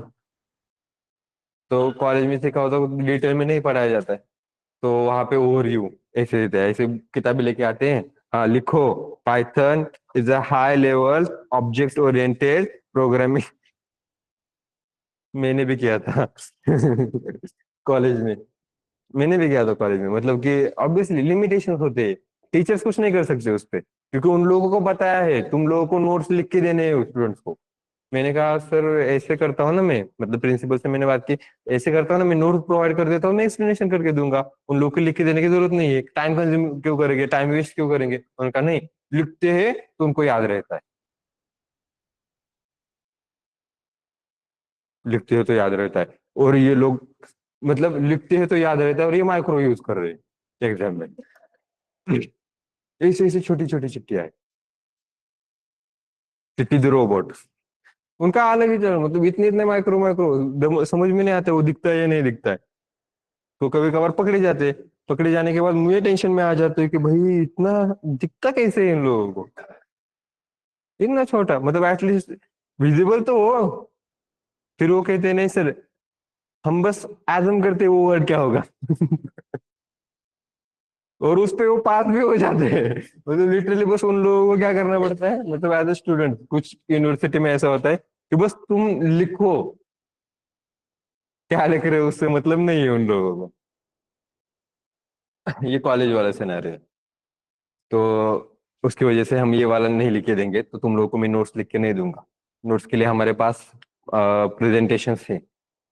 तो कॉलेज में सीखा होता तो डिटेल में नहीं पढ़ाया जाता है। तो वहां पे ओवरव्यू ऐसे देते हैं, ऐसे किताबें लेके आते हैं, हाँ लिखो, Python is a high level object oriented programming. मैंने भी किया था कॉलेज में। मैंने भी किया था कॉलेज में, मतलब कि ऑब्वियसली लिमिटेशन होते हैं, टीचर्स कुछ नहीं कर सकते उस पे, क्योंकि उन लोगों को बताया है तुम लोगों को नोट्स लिख के देने हैं स्टूडेंट्स को। मैंने कहा सर ऐसे करता हूँ ना मैं, मतलब प्रिंसिपल से मैंने बात की, ऐसे करता हूँ ना मैं, नोट प्रोवाइड कर देता हूँ, मैं एक्सप्लेनेशन करके दूंगा, उन लोग को लिख के देने की जरूरत नहीं है, टाइम कंज्यूम क्यों करेंगे, टाइम वेस्ट क्यों करेंगे। उन्होंने कहा नहीं, लिखते हैं तो उनको याद रहता है, लिखते हैं तो याद रहता है। और ये लोग, मतलब लिखते हैं तो याद रहता है, और ये माइक्रो यूज कर रहे हैं एग्जाम में, ऐसे ऐसे छोटी छोटी चिट्ठियां है, चिट्टी द रोबोट। उनका अलग ही चल, मतलब इतने इतने माइक्रो माइक्रो समझ में नहीं आते वो दिखता है या नहीं दिखता है। तो कभी कभार पकड़े जाते, पकड़े जाने के बाद मुझे टेंशन में आ जाते है कि भाई इतना दिखता कैसे है इन लोगों को, इतना छोटा, मतलब एटलीस्ट विजिबल तो हो। फिर वो कहते हैं नहीं सर, हम बस एजम करते वो वर्ड क्या होगा और उस पे वो पास भी हो जाते हैं। मतलब लिटरली बस उन लोगों को क्या करना पड़ता है, मतलब एज ए स्टूडेंट, कुछ यूनिवर्सिटी में ऐसा होता है कि बस तुम लिखो, क्या लिख रहे हो उससे मतलब नहीं है उन लोगों को। ये कॉलेज वाला सिनेरियो है। तो उसकी वजह से हम ये वाला नहीं लिख के देंगे, तो तुम लोगों को मैं नोट्स लिख के नहीं दूंगा। नोट्स के लिए हमारे पास प्रेजेंटेशन है,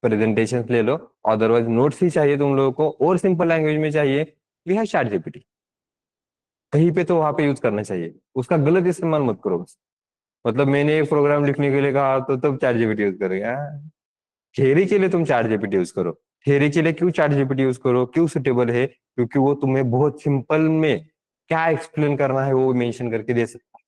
प्रेजेंटेशन ले लो, अदरवाइज नोट्स ही चाहिए तुम लोगों को और सिंपल लैंग्वेज में चाहिए, वी हैव चैट जीपीटी। कहीं पे तो वहां पे यूज करना चाहिए, उसका गलत इस्तेमाल मत करो बस। मतलब मैंने एक प्रोग्राम लिखने के लिए कहा तो तब चैट जीपीटी यूज करेगा? थियरी के लिए तुम चैट जीपीटी यूज करो। थियरी के लिए क्यों चैट जीपीटी यूज करो, क्यों सुटेबल है? क्योंकि वो तुम्हें बहुत सिंपल में क्या एक्सप्लेन करना है वो मेंशन करके दे सकता है।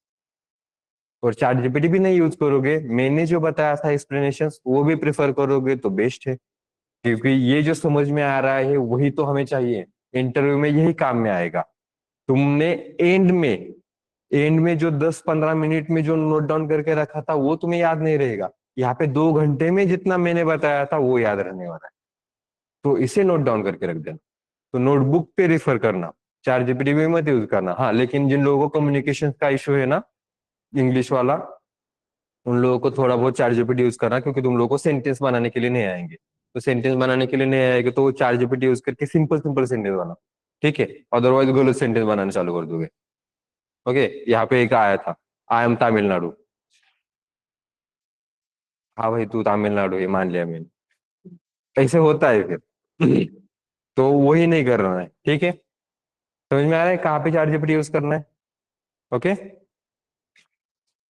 और चैट जीपीटी भी नहीं यूज करोगे, मैंने जो बताया था एक्सप्लेनेशन वो भी प्रेफर करोगे तो बेस्ट है। क्योंकि ये जो समझ में आ रहा है वही तो हमें चाहिए, इंटरव्यू में यही काम में आएगा। तुमने एंड में एंड में जो 10-15 मिनट में जो नोट डाउन करके रखा था वो तुम्हें याद नहीं रहेगा। यहाँ पे 2 घंटे में जितना मैंने बताया था वो याद रहने वाला है। तो इसे नोट डाउन करके रख देना। तो नोटबुक पे रिफर करना, चैट जीपीटी में मत यूज करना। हाँ, लेकिन जिन लोगों को कम्युनिकेशन का इशू है ना, इंग्लिश वाला, उन लोगों को थोड़ा बहुत चैट जीपीटी यूज करना, क्योंकि तुम लोगों को सेंटेंस बनाने के लिए नहीं आएंगे। तो सेंटेंस बनाने के लिए नहीं आएंगे तो वो चैट जीपीटी यूज करके सिंपल सिंपल सेंटेंस बनाओ, ठीक है? अदरवाइज गलत सेंटेंस बनाना चालू कर दोगे। ओके, यहाँ पे एक आया था, आई एम तमिलनाडु। हाँ भाई, तू तमिलनाडु है, मान लिया मैंने। ऐसे होता है फिर। तो वही नहीं करना है, ठीक है? समझ में आ रहा है कहाँ पे चैट जीपीटी यूज करना है? ओके।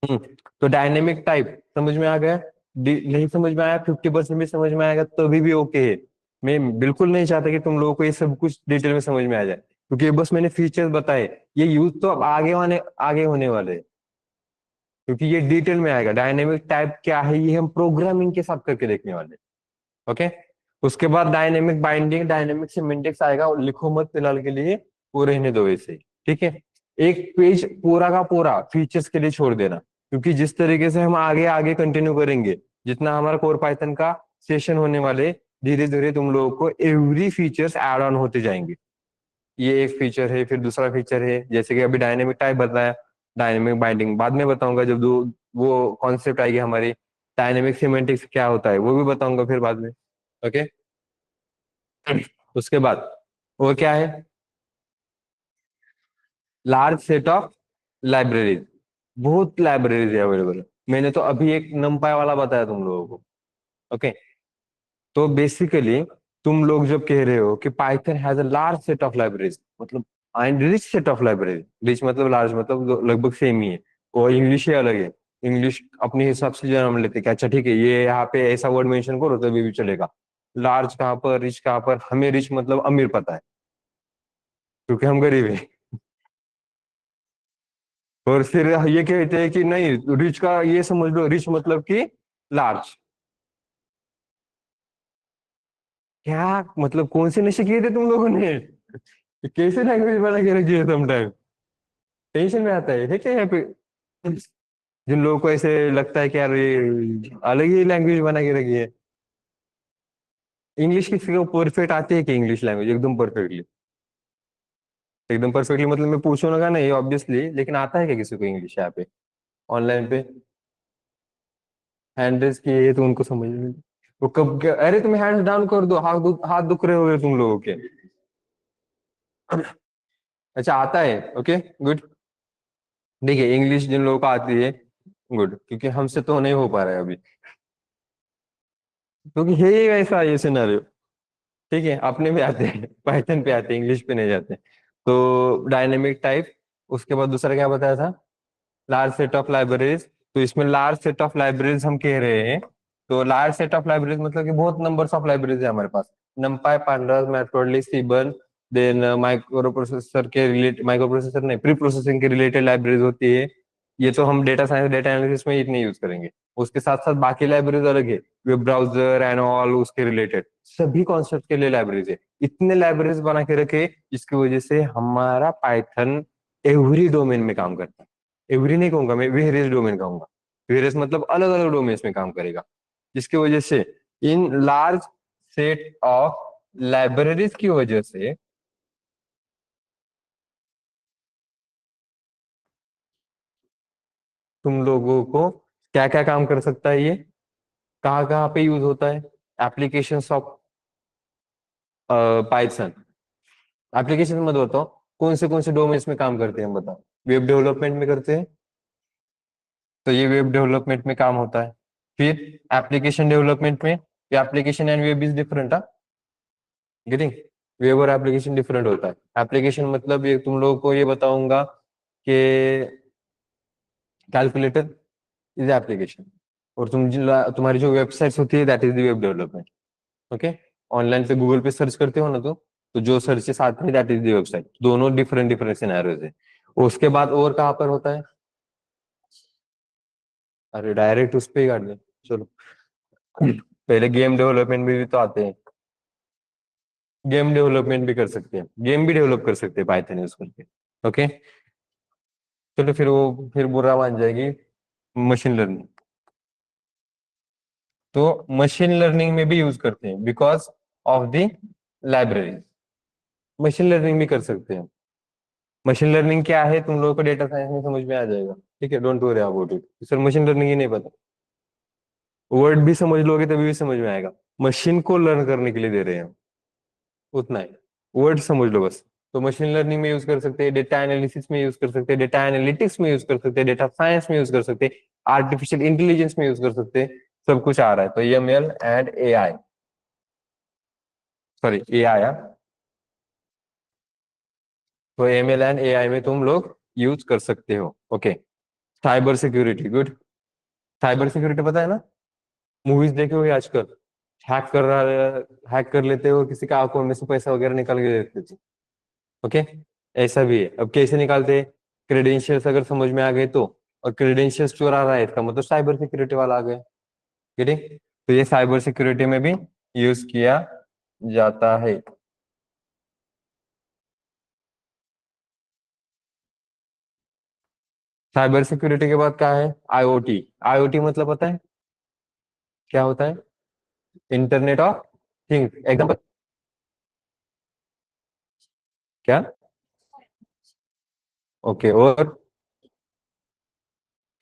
हम्म। तो डायनेमिक टाइप समझ में आ गया? नहीं समझ में आया, 50% भी समझ में आएगा तभी भी ओके है। मैं बिल्कुल नहीं चाहता कि तुम लोगों को ये सब कुछ डिटेल में समझ में आ जाए, क्योंकि ये बस मैंने फीचर्स बताए। ये यूज तो अब आगे होने वाले हैं, क्योंकि ये डिटेल में आएगा। डायनेमिक टाइप क्या है ये हम प्रोग्रामिंग के साथ करके देखने वाले हैं। ओके। उसके बाद डायनेमिक बाइंडिंग, डायनेमिक सिमेंटिक्स आएगा, और लिखो मत फिलहाल के लिए, वो रहने दो वैसे ही, ठीक है? एक पेज पूरा का पूरा फीचर्स के लिए छोड़ देना, क्योंकि जिस तरीके से हम आगे आगे कंटिन्यू करेंगे, जितना हमारा कोर पाइथन का सेशन होने वाले, धीरे धीरे तुम लोगों को एवरी फीचर्स ऐड ऑन होते जाएंगे। ये एक फीचर है, फिर दूसरा फीचर है, जैसे कि अभी डायनेमिक टाइप बताया। डायनेमिक बाइंडिंग बाद में बताऊंगा, जब वो कॉन्सेप्ट आएगी हमारी। डायनेमिक सिमेंटिक्स क्या होता है वो भी बताऊंगा फिर बाद में। ओके। उसके बाद वो क्या है? Large set of libraries. बहुत लाइब्रेरीज है अवेलेबल। मैंने तो अभी एक नमपाई वाला बताया तुम लोगों को। ओके। तो बेसिकली तुम लोग जब कह रहे हो कि Python has a large set of libraries, मतलब and rich set of library, rich मतलब लार्ज मतलब लगभग सेम ही है। और इंग्लिश ही अलग है। इंग्लिश अपने हिसाब से जन्म लेते कि अच्छा ठीक है, ये यहाँ पे ऐसा वर्ड मेंशन करो तभी भी चलेगा। लार्ज कहाँ पर, रिच कहाँ पर? हमें रिच मतलब अमीर पता है, क्योंकि हम गरीब है। और फिर ये कहते हैं कि नहीं, रिच का ये समझ लो, रिच मतलब कि लार्ज। क्या मतलब, कौन से नशे किए थे तुम लोगों ने? कैसे लैंग्वेज बना के रखी है समटाइम? टेंशन में आता है क्या यहाँ पे? जिन लोगों को ऐसे लगता है कि यार ये अलग ही लैंग्वेज बना के रखी है। इंग्लिश किसी को परफेक्ट आती है कि इंग्लिश लैंग्वेज एकदम परफेक्टली? एकदम परफेक्टली मतलब मैं पूछूंगा नहीं ऑब्वियसली, लेकिन आता है क्या किसी को इंग्लिश यहाँ पे ऑनलाइन पे? हैंड रेस किए तो उनको समझ में वो कब क्या, अरे तुम हैंड डाउन कर दो, हाथ दुख रहे होगे तुम लोगों के। अच्छा आता है, ओके गुड। देखिए इंग्लिश जिन लोगों को आती है, गुड, क्योंकि हमसे तो नहीं हो पा रहा है अभी, क्योंकि है ही वैसा ये सिनेरियो। ठीक है, अपने में आते हैं, पाइथन पे आते हैं, इंग्लिश पे नहीं जाते। तो डायनेमिक टाइप, उसके बाद दूसरा क्या बताया था? Large set of libraries. तो इसमें लार्ज सेट ऑफ लाइब्रेरीज हम कह रहे हैं। तो लार्ज सेट ऑफ लाइब्रेरीज मतलब कि बहुत नंबर्स ऑफ लाइब्रेरीज है हमारे पास। NumPy, pandas, Matplotlib, Seaborn, then microprocessor के रिलेटेड, माइक्रो प्रोसेसर नहीं, प्री प्रोसेसिंग के रिलेटेड लाइब्रेरीज होती है। ये तो हम डेटा साइंस, डेटा एनालिसिस में इतने यूज करेंगे। उसके साथ साथ बाकी लाइब्रेरीज अलग है, वेब ब्राउजर एंड ऑल, उसके रिलेटेड सभी कॉन्सेप्ट के लिए लाइब्रेरीज है। इतने लाइब्रेरीज बना के रखे, जिसकी वजह से हमारा पाइथन एवरी डोमेन में काम करता है। एवरी नहीं कहूंगा मैं, वेरियस डोमेन कहूंगा। वेरियस मतलब अलग अलग डोमेन्स में काम करेगा, जिसकी वजह से in large set of libraries की वजह से तुम लोगों को क्या क्या काम कर सकता है ये, कहाँ कहाँ पे यूज होता है? Application of Python. एप्लीकेशन मत बताओ, कौन से डोमेन्स में काम करते हैं हम बताओ? वेब डेवलपमेंट में करते हैं, तो ये वेब डेवलपमेंट में काम होता है। फिर एप्लीकेशन डेवलपमेंट में, application and web is different. Getting? Web और एप्लीकेशन डिफरेंट होता है। एप्लीकेशन मतलब ये तुम लोगों को ये बताऊंगा कि कैलकुलेटर इज एप्लीकेशन, और तुम्हारी जो वेबसाइट्स होती है that is the web development. Okay? Online पे गूगल पे सर्च करते हो ना, तो जो सर्चेस आते हैं दैट इज द वेबसाइट। दोनों डिफरेंट डिफरेंट सिनेरियोज है। उसके बाद और कहाँ पर होता है? अरे डायरेक्ट उस पे ही काट दे। चलो, पहले गेम डेवलपमेंट में भी तो आते हैं। गेम डेवलपमेंट भी कर सकते हैं, गेम भी डेवलप कर सकते हैं पाइथन यूज करके। ओके? चलो फिर वो फिर बुरा मान जाएगी मशीन लर्निंग। तो मशीन लर्निंग में भी यूज करते हैं because of the library. Machine learning भी कर सकते हैं। मशीन लर्निंग क्या है तुम लोगों को डेटा साइंस में समझ में आ जाएगा। ठीक है, don't worry about it. Sir machine learning ही नहीं पता, वर्ड भी समझ लोगे तभी भी समझ में आएगा। मशीन को लर्न करने के लिए दे रहे हैं, उतना ही। वर्ड समझ लो बस। तो मशीन लर्निंग में यूज कर सकते हैं, डेटा एनालिसिस में यूज कर सकते हैं, डेटा एनालिटिक्स में यूज कर सकते हैं, डेटा साइंस में यूज कर सकते हैं, आर्टिफिशियल इंटेलिजेंस में यूज कर सकते हैं। सब कुछ आ रहा है। तो ML and AI, sorry AI. तो एमएल एंड एआई में तुम लोग यूज कर सकते हो। Okay? Cyber security, good. Cyber security पता है ना? मूवीज देखे हो आजकल? हैक कर रहा हैक कर लेते हो, किसी का अकाउंट में से पैसा वगैरह निकाल के दे देते थे। ओके? ऐसा भी है। अब कैसे निकालते? क्रेडेंशियल्स अगर समझ में आ गए तो, और क्रेडेंशियल्स चुरा रहा है इसका मतलब साइबर सिक्योरिटी वाला आ गया। गेटिंग? तो ये साइबर सिक्योरिटी में भी यूज किया जाता है। साइबर सिक्योरिटी के बाद क्या है? आईओटी। आईओटी मतलब पता है क्या होता है? Internet of things. एग्जाम्पल क्या? ओके, और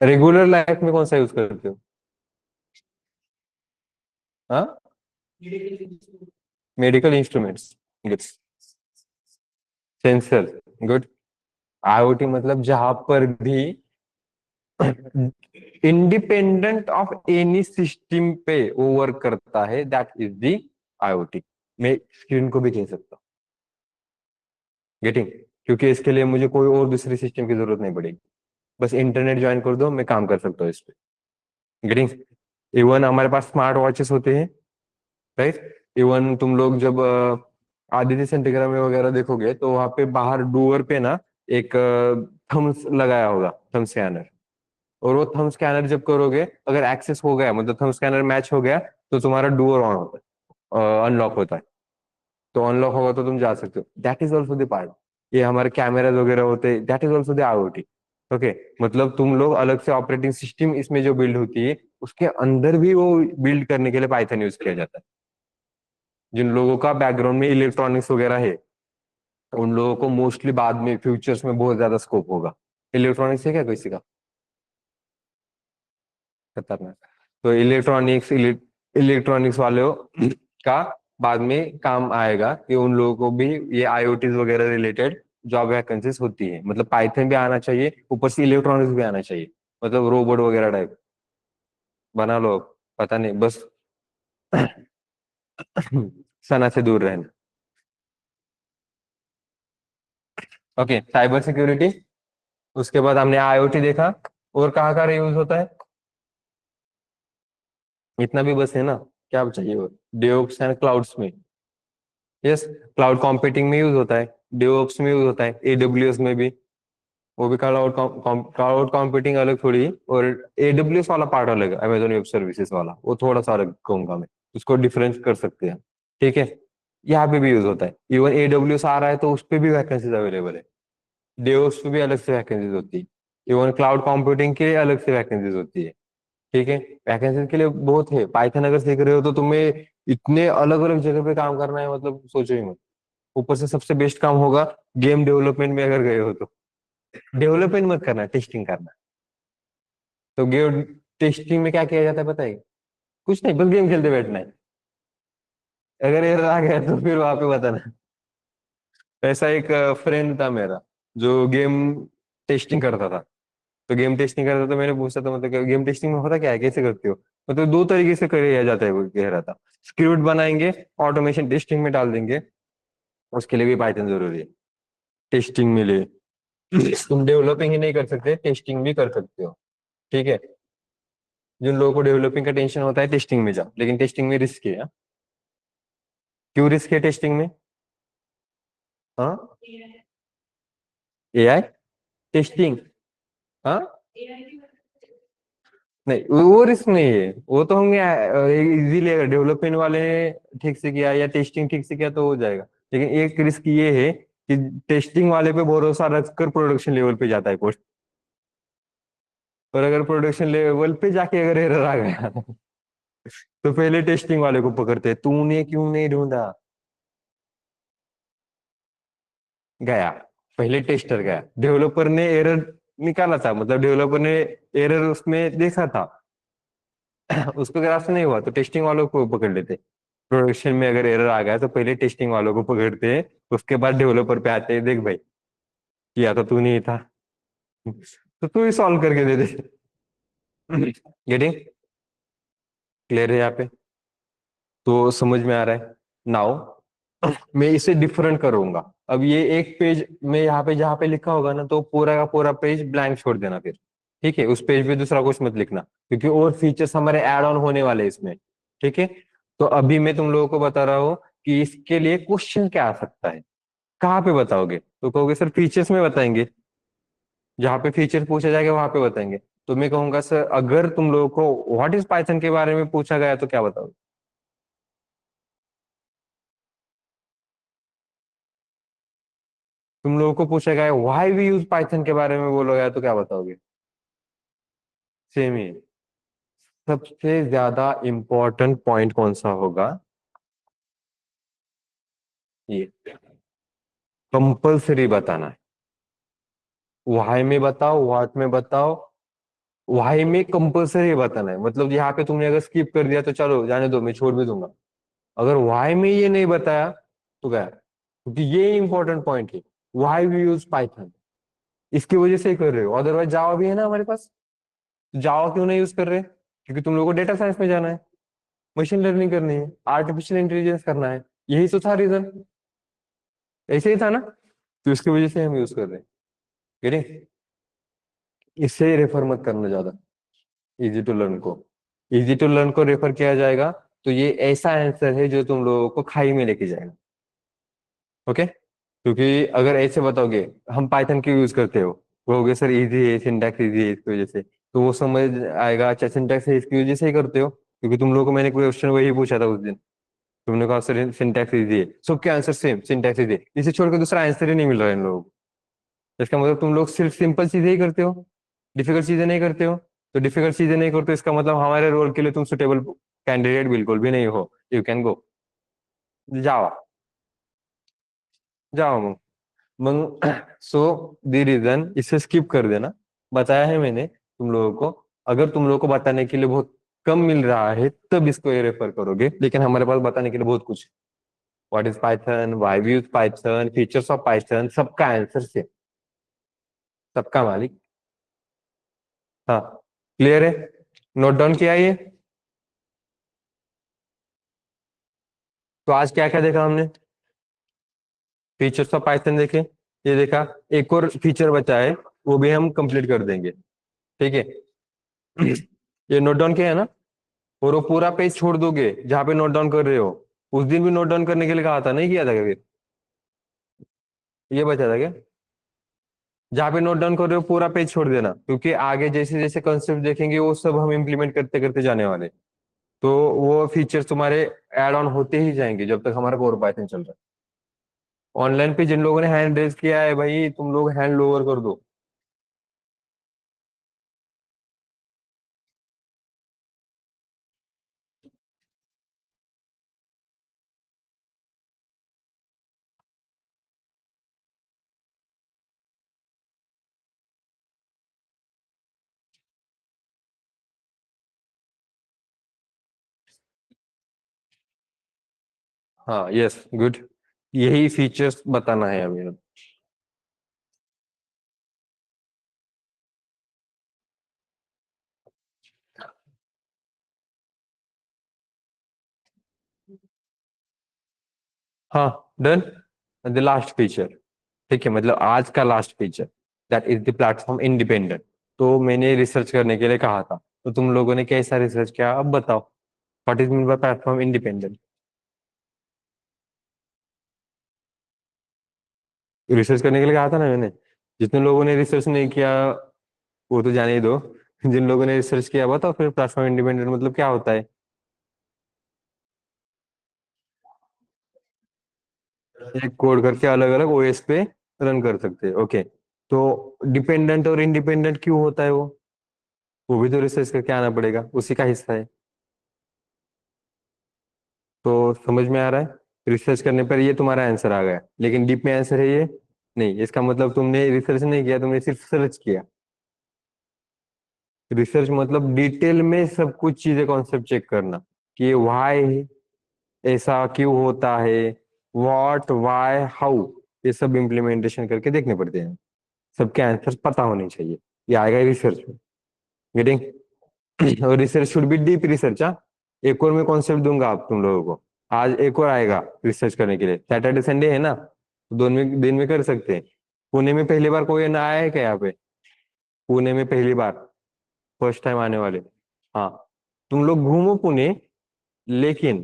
रेगुलर लाइफ में कौन सा यूज करते हो? हाँ, medical instruments, good. Sensor, good. IoT मतलब जहां पर भी इंडिपेंडेंट ऑफ एनी सिस्टम पे वो वर्क करता है दैट इज दी आईओटी। मैं स्क्रीन को भी कह सकता हूँ। गेटिंग? क्योंकि इसके लिए मुझे कोई और दूसरे सिस्टम की जरूरत नहीं पड़ेगी। बस इंटरनेट ज्वाइन कर दो, मैं काम कर सकता हूँ इस पे। गेटिंग? इवन हमारे पास स्मार्ट वॉचेस होते हैं, राइट? इवन तुम लोग जब आदित्य सेंटीग्राम में वगैरह देखोगे तो वहां पे बाहर डोर पे ना एक थम्स लगाया होगा, थंब स्कैनर। और वो थंब स्कैनर जब करोगे, अगर एक्सेस हो गया मतलब थंब स्कैनर मैच हो गया, तो तुम्हारा डोर ऑन होता है, अनलॉक होता है। तो अनलॉक होगा तो तुम जा सकते हो। That is also the part. ये हमारे कैमराज वगैरह होते हैं, that is also the IoT. Okay? मतलब तुम लोग अलग से ऑपरेटिंग सिस्टम इसमें जो बिल्ड होती है, उसके अंदर भी वो बिल्ड करने के लिए पाइथन यूज किया जाता है। जिन लोगों का बैकग्राउंड में इलेक्ट्रॉनिक्स वगैरह है, उन लोगों को मोस्टली बाद में फ्यूचर्स में बहुत ज्यादा स्कोप होगा। इलेक्ट्रॉनिक्स है क्या किसी का? खतरनाक। तो इलेक्ट्रॉनिक्स वाले का बाद में काम आएगा कि उन लोगों को भी ये आईओटी वगैरह रिलेटेड जॉब वैकेंसीज होती है। मतलब पाइथन भी आना चाहिए, ऊपर से इलेक्ट्रॉनिक्स भी आना चाहिए। मतलब रोबोट वगैरह टाइप बना लो, पता नहीं बस। सना से दूर रहना। Okay, cyber security. उसके बाद हमने आईओटी देखा। और कहाँ कहाँ यूज होता है? इतना भी बस है ना? क्या चाहिए और? डेवऑप्स एंड क्लाउड्स में। यस, क्लाउड कंप्यूटिंग में यूज होता है, डेवऑप्स में यूज होता है, एडब्ल्यूएस में भी। वो भी क्लाउड कंप्यूटिंग अलग थोड़ी है, और एडब्ल्यूएस वाला पार्ट अलग है, अमेजोन वेब सर्विसेज वाला, वो थोड़ा सा अलग कहूंगा मैं। उसको डिफरेंस कर सकते हैं। ठीक है? यहाँ पे भी यूज होता है। इवन एडब्ल्यूएस आ रहा है तो उस पर भी वैकेंसीज अवेलेबल है। डेवऑप्स पे भी अलग से वैकेंसीज होती है। इवन क्लाउड कंप्यूटिंग के अलग से वैकेंसीज होती है। ठीक है? वैकेंसीज के लिए बहुत है। पाइथन अगर सीख रहे हो तो तुम्हें इतने अलग अलग जगह पे काम करना है, मतलब सोचो ही मत। ऊपर से सबसे बेस्ट काम होगा गेम डेवलपमेंट में अगर गए हो तो। डेवलपमेंट मत करना, टेस्टिंग करना। तो गेम टेस्टिंग में क्या किया जाता है पता है? कुछ नहीं, बस गेम खेलते बैठना है। अगर एरर आ गया तो फिर वहां पे बताना। ऐसा एक फ्रेंड था मेरा जो गेम टेस्टिंग करता था। तो गेम टेस्टिंग करता था, तो मैंने पूछा था मतलब गेम टेस्टिंग में होता क्या है, कैसे करते हो? मतलब दो तरीके से किया जाता है, वो कह रहा था। स्क्रिप्ट बनाएंगे, ऑटोमेशन टेस्टिंग में डाल देंगे, उसके लिए भी पाइथन जरूरी है, टेस्टिंग में लिए। तुम डेवलपिंग ही नहीं कर सकते, टेस्टिंग भी कर सकते हो, ठीक है। जिन लोगों को डेवलपिंग का टेंशन होता है टेस्टिंग में जाओ, लेकिन टेस्टिंग में रिस्क है, हाँ? क्यों रिस्क है टेस्टिंग में? हाँ, एआई टेस्टिंग, हाँ, नहीं वो रिस्क नहीं है, वो तो होंगे इजीली, अगर डेवलपमेंट वाले ने ठीक से किया या टेस्टिंग ठीक से किया तो हो जाएगा। लेकिन एक रिस्क ये है कि टेस्टिंग वाले पे भरोसा रखकर प्रोडक्शन लेवल पे जाता है पोस्ट, और अगर प्रोडक्शन लेवल पे जाके अगर एरर आ गया तो पहले टेस्टिंग वाले को पकड़ते हैं, तूने क्यों नहीं ढूंढा। गया, पहले टेस्टर गया, डेवलपर ने एरर निकाला था, मतलब डेवलपर ने एरर उसमें देखा था, उसको अगर ऐसा नहीं हुआ तो टेस्टिंग वालों को पकड़ लेते। प्रोडक्शन में अगर एरर आ गया तो पहले टेस्टिंग वालों को पकड़ते हैं, उसके बाद डेवलपर पे आते हैं, देख भाई किया तो तू नहीं था, तो तू ही सॉल्व करके दे दे। गेटिंग क्लियर है यहाँ पे? तो समझ में आ रहा है? नाउ मैं इसे डिफरेंट करूंगा। अब ये एक पेज में यहाँ पे जहाँ पे लिखा होगा ना, तो पूरा का पूरा पेज ब्लैंक छोड़ देना फिर, ठीक है। उस पेज पे दूसरा कुछ मत लिखना, क्योंकि और फीचर्स हमारे ऐड ऑन होने वाले हैं इसमें, ठीक है। तो अभी मैं तुम लोगों को बता रहा हूँ कि इसके लिए क्वेश्चन क्या आ सकता है। कहाँ पे बताओगे? तो कहोगे सर फीचर्स में बताएंगे, जहाँ पे फीचर पूछा जाएगा वहां पे बताएंगे। तो मैं कहूंगा सर अगर तुम लोगों को व्हाट इज पाइथन के बारे में पूछा गया तो क्या बताओगे? तुम लोगों को पूछा गया व्हाई वी यूज पाइथन के बारे में बोलोगे तो क्या बताओगे? सेम ही है। सबसे ज्यादा इंपॉर्टेंट पॉइंट कौन सा होगा? ये कंपलसरी बताना है। व्हाई में बताओ, व्हाट में बताओ, व्हाई में कंपलसरी बताना है। मतलब यहाँ पे तुमने अगर स्किप कर दिया तो चलो जाने दो, मैं छोड़ भी दूंगा। अगर व्हाई में ये नहीं बताया तो क्या? क्योंकि ये इंपॉर्टेंट पॉइंट है, व्हाई वी यूज पाइथन, इसकी वजह से ही कर रहे हो। अदरवाइज जावा भी है ना हमारे पास, जावा क्यों नहीं यूज कर रहे? क्योंकि तुम लोगों को डेटा साइंस में जाना है, मशीन लर्निंग करनी है, आर्टिफिशियल इंटेलिजेंस करना है, यही तो था रीजन, ऐसे ही था ना। तो इसकी वजह से हम यूज कर रहे हैं, गेटिंग? इससे रेफर मत करना ज्यादा इजी टू लर्न को। इजी टू लर्न को रेफर किया जाएगा तो ये ऐसा आंसर है जो तुम लोगों को खाई में लेके जाएगा, ओके। क्योंकि अगर ऐसे बताओगे हम पाइथन क्यों यूज करते हो, कहोगे सर इजी है, सिंटैक्स इजी है इसकी वजह से, तो वो समझ आएगा अच्छा सिंटैक्स है इसकी वजह से ही करते हो। क्योंकि तुम लोगों को मैंने क्वेश्चन वही पूछा था उस दिन, तुमने कहा सर सिंटैक्स इजी है, सबके आंसर सेम सिंटैक्स इजी है, इसे छोड़ के दूसरा आंसर ही नहीं मिल रहा है इन लोगों को। इसका मतलब तुम लोग सिर्फ सिंपल चीजें ही करते हो, डिफिकल्ट चीजें नहीं करते हो। तो डिफिकल्ट चीजें नहीं करते इसका मतलब हमारे रोल के लिए तुम सुटेबल कैंडिडेट बिल्कुल भी नहीं हो। यू कैन गो, जाओ, जाओ मंग। सो दी रीजन इसे स्किप कर देना, बताया है मैंने तुम लोगों को। अगर तुम लोगों को बताने के लिए बहुत कम मिल रहा है तब इसको ये रेफर करोगे, लेकिन हमारे पास बताने के लिए बहुत कुछ। What is Python, why we use Python, features of Python, सबका आंसर से, सबका मालिक। हाँ, क्लियर है? नोट डाउन किया ये? तो आज क्या क्या देखा हमने? फीचर्स ऑफ पाइथन देखे, ये देखा, एक और फीचर बचा है, वो भी हम कंप्लीट कर देंगे, ठीक है। ये नोट डाउन किया है ना? और वो पूरा पेज छोड़ दोगे जहां पे नोट डाउन कर रहे हो। उस दिन भी नोट डाउन करने के लिए कहा था, नहीं किया था क्या फिर? ये बचा था क्या? जहां पे नोट डाउन कर रहे हो पूरा पेज छोड़ देना, क्योंकि आगे जैसे जैसे कंसेप्ट देखेंगे वो सब हम इम्प्लीमेंट करते करते जाने वाले। तो वो फीचर्स तुम्हारे ऐड ऑन होते ही जाएंगे जब तक हमारा कोर पाइथन चल रहा है। ऑनलाइन पे जिन लोगों ने हैंड रेज किया है भाई, तुम लोग हैंड लोअर कर दो। हाँ, यस, गुड, यही फीचर्स बताना है अभी। हाँ, डन। द लास्ट फीचर, ठीक है, मतलब आज का last feature, that is the platform independent. तो मैंने रिसर्च करने के लिए कहा था, तो तुम लोगों ने कैसा रिसर्च किया, अब बताओ। What is mean bye platform independent? Research करने के लिए कहा था ना मैंने। जितने लोगों ने रिसर्च नहीं किया वो तो जाने ही दो। जिन लोगों ने रिसर्च किया बताओ फिर प्लेटफॉर्म इंडिपेंडेंट मतलब क्या होता है। एक कोड करके अलग अलग ओएस पे रन कर सकते हैं, ओके। तो डिपेंडेंट और इंडिपेंडेंट क्यों होता है वो भी तो रिसर्च करके आना पड़ेगा, उसी का हिस्सा है। तो समझ में आ रहा है, रिसर्च करने पर ये तुम्हारा आंसर आ गया, लेकिन डीप में आंसर है ये नहीं। इसका मतलब तुमने रिसर्च नहीं किया, तुमने सिर्फ सर्च किया। रिसर्च मतलब डिटेल में सब कुछ चीजें, कॉन्सेप्ट चेक करना कि व्हाई ऐसा क्यों होता है, व्हाट व्हाई हाउ, ये सब इम्प्लीमेंटेशन करके देखने पड़ते हैं। सबके आंसर पता होने चाहिए, ये आएगा रिसर्च में। गेटिंग? और research should be deep research. हाँ, एक और मैं कॉन्सेप्ट दूंगा आप तुम लोगों को। आज एक और आएगा रिसर्च करने के लिए, सैटरडे संडे है ना, तो दोनों में दिन में कर सकते हैं। पुणे में पहली बार कोई ना आया है क्या यहाँ पे? पुणे में पहली बार, फर्स्ट टाइम आने वाले। हाँ, तुम लोग घूमो पुणे, लेकिन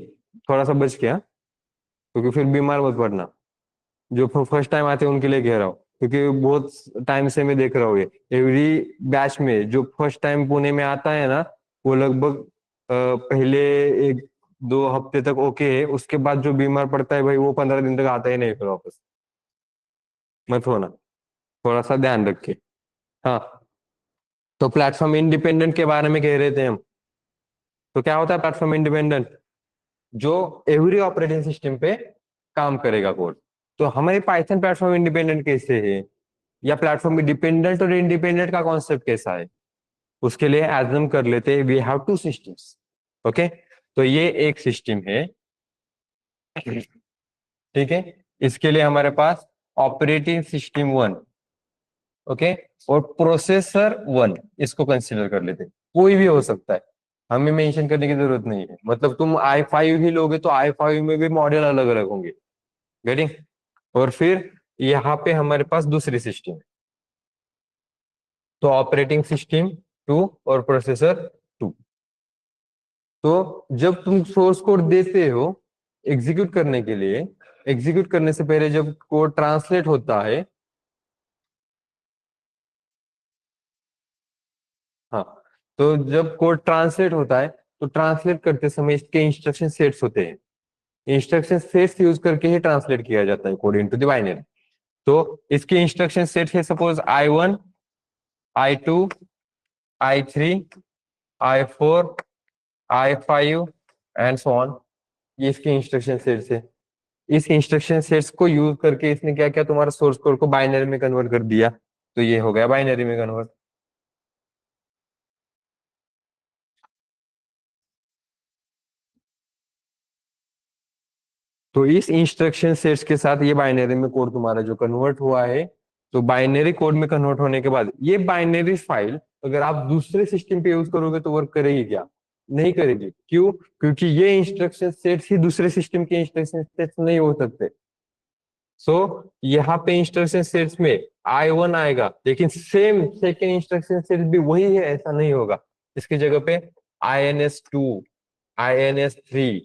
थोड़ा सा बच के, हाँ? क्योंकि फिर बीमार मत पड़ना। जो फर्स्ट टाइम आते हैं उनके लिए कह रहा हूँ, क्योंकि बहुत टाइम से मैं देख रहा हूँ ये एवरी बैच में जो फर्स्ट टाइम पुणे में आता है ना, वो लगभग पहले एक दो हफ्ते तक ओके है, उसके बाद जो बीमार पड़ता है भाई वो 15 दिन तक आता ही नहीं फिर वापस। मत होना, थोड़ा सा ध्यान रखे। हाँ, तो प्लेटफॉर्म इंडिपेंडेंट के बारे में कह रहे थे हम। तो क्या होता है प्लेटफॉर्म इंडिपेंडेंट? जो एवरी ऑपरेटिंग सिस्टम पे काम करेगा कोड। तो हमारे पाइथन प्लेटफॉर्म इंडिपेंडेंट कैसे है, या प्लेटफॉर्म में डिपेंडेंट और इंडिपेंडेंट का कॉन्सेप्ट कैसा है, उसके लिए एज्यूम कर लेते हैं we have two systems. Okay, तो ये एक सिस्टम है, ठीक है। इसके लिए हमारे पास ऑपरेटिंग सिस्टम वन, ओके, और प्रोसेसर वन, इसको कंसिडर कर लेते हैं। कोई भी हो सकता है, हमें मेंशन करने की जरूरत नहीं है। मतलब तुम i5 ही लोगे तो i5 में भी मॉडल अलग अलग होंगे। गेटिंग? और फिर यहाँ पे हमारे पास दूसरी सिस्टम है, तो ऑपरेटिंग सिस्टम टू और प्रोसेसर टू। तो जब तुम सोर्स कोड देते हो एग्जीक्यूट करने के लिए, एग्जीक्यूट करने से पहले जब कोड ट्रांसलेट होता है, हाँ, तो जब कोड ट्रांसलेट होता है तो ट्रांसलेट करते समय इसके इंस्ट्रक्शन सेट्स होते हैं। इंस्ट्रक्शन सेट्स यूज करके ही ट्रांसलेट किया जाता है कोड इनटू द बाइनरी। तो इसके इंस्ट्रक्शन सेट है, suppose I1, I2, I3, I4, I5 and so on. ये इसके इंस्ट्रक्शन सेट्स है। इस इंस्ट्रक्शन सेट्स को यूज करके इसने क्या किया, तुम्हारा सोर्स कोड को बाइनरी में कन्वर्ट कर दिया। तो ये हो गया बाइनरी में कन्वर्ट। तो इस इंस्ट्रक्शन सेट्स के साथ ये बाइनरी में कोड तुम्हारा जो कन्वर्ट हुआ है, तो बाइनरी कोड में कन्वर्ट होने के बाद ये बाइनरी फाइल अगर आप दूसरे सिस्टम पे यूज करोगे तो वर्क करेगी क्या? नहीं करेगी। क्यों? क्योंकि ये इंस्ट्रक्शन सेट्स ही दूसरे सिस्टम के इंस्ट्रक्शन सेट्स नहीं हो सकते। सो यहाँ पे इंस्ट्रक्शन सेट्स में I1 आएगा, लेकिन सेम सेकेंड इंस्ट्रक्शन सेट भी वही है ऐसा नहीं होगा। इसकी जगह पे INS2, INS3,